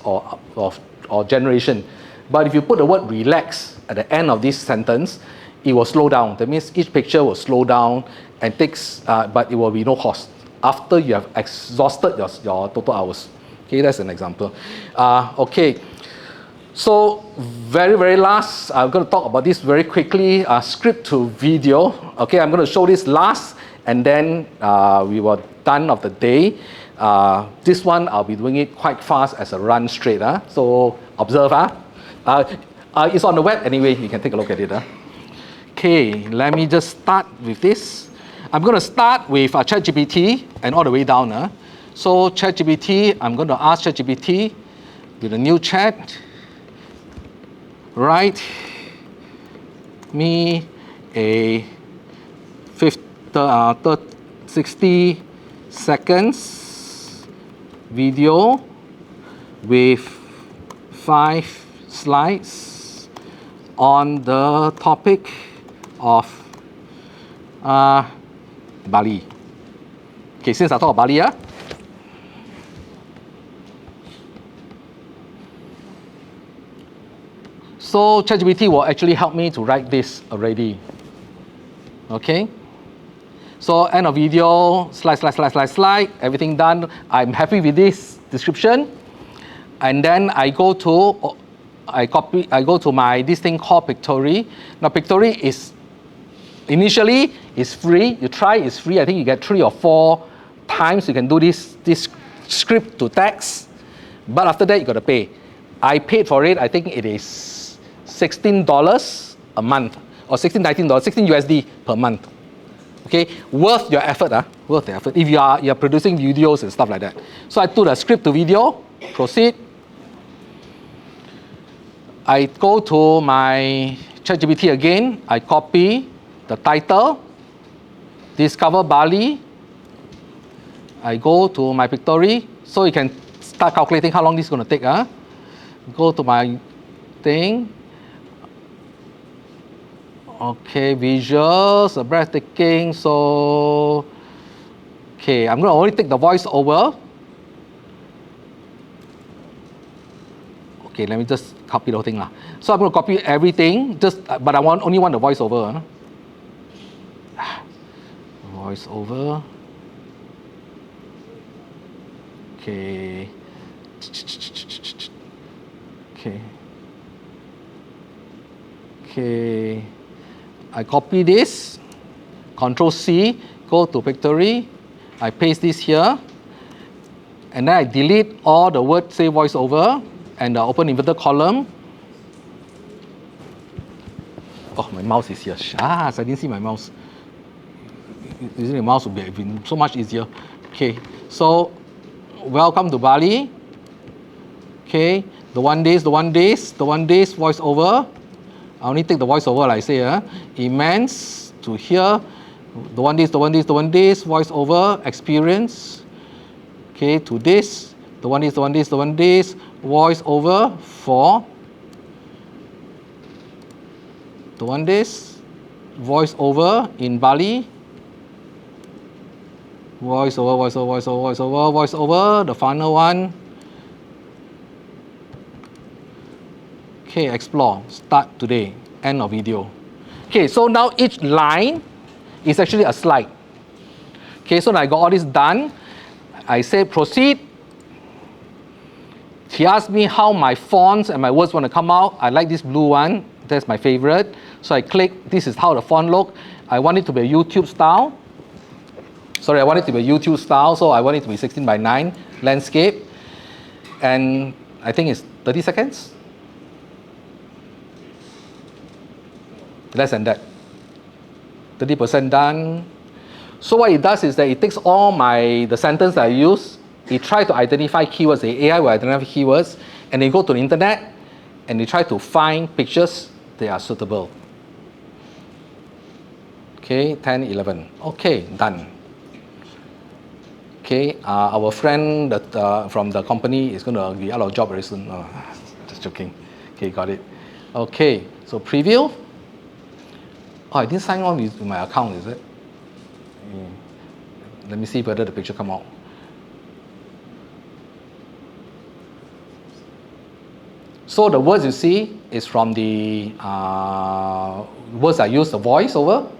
or generation. But if you put the word "relax" at the end of this sentence, it will slow down. That means each picture will slow down and takes, but it will be no cost after you have exhausted your total hours. Okay, that's an example. Okay, so very last, I'm going to talk about this very quickly. Script to video. Okay, I'm going to show this last, and then we were done of the day. This one I'll be doing it quite fast as a run straight. So observe. It's on the web anyway. You can take a look at it. Okay, let me just start with this. I'm going to start with ChatGPT and all the way down. So ChatGPT, I'm going to ask ChatGPT with a new chat. Write me a 60 seconds video with 5 slides on the topic of Bali. Okay, since I talk about Bali, so ChatGPT will actually help me to write this already. Okay. So end of video, slide, everything done. I'm happy with this description. And then I go to this thing called Pictory. Now Pictory is initially free. You try, it's free. I think you get 3 or 4 times you can do this script to text. But after that you got to pay. I paid for it. I think it is $16 a month, or $16 USD per month. Okay, worth your effort. Worth the effort if you are producing videos and stuff like that. So I do the script to video. Proceed. I go to my ChatGPT again. I copy the title, Discover Bali. I go to my Pictory, so you can start calculating how long this is going to take. Go to my thing. Okay, visuals, breathtaking. So, okay, I'm going to only take the voice over. Okay, let me just copy the whole thing. So I'm going to copy everything, but I only want the voiceover. Voiceover. Okay. Okay. I copy this. Control C. Go to Pictory. I paste this here. And then I delete all the words say voiceover and the open inverted column. Oh, my mouse is here. I didn't see my mouse. Using the mouse would be so much easier. Okay, so welcome to Bali. Okay, the one days voiceover. I only take the voiceover like I say, immense to here. The one days voiceover experience. Okay, to this, the one days voiceover for the one days voiceover in Bali. Voiceover, the final one. Okay, explore, start today, end of video. Okay, so now each line is actually a slide. Okay, so now I got all this done. I say proceed. He asked me how my fonts and my words want to come out. I like this blue one, that's my favorite. So I click, this is how the font look. I want it to be a YouTube style. So I want it to be 16:9 landscape. And I think it's 30 seconds. Less than that. 30% done. So what it does is that it takes all the sentence that I use, it tries to identify keywords, the AI will identify keywords, and they go to the internet and they try to find pictures that are suitable. Okay, 10, 11. Okay, done. Okay, our friend from the company is going to be out of job very soon. Oh, just joking. Okay, got it. Okay, so preview. Oh, I didn't sign on with my account, is it? Let me see whether the picture come out. So the words you see is from the words I use the voice over.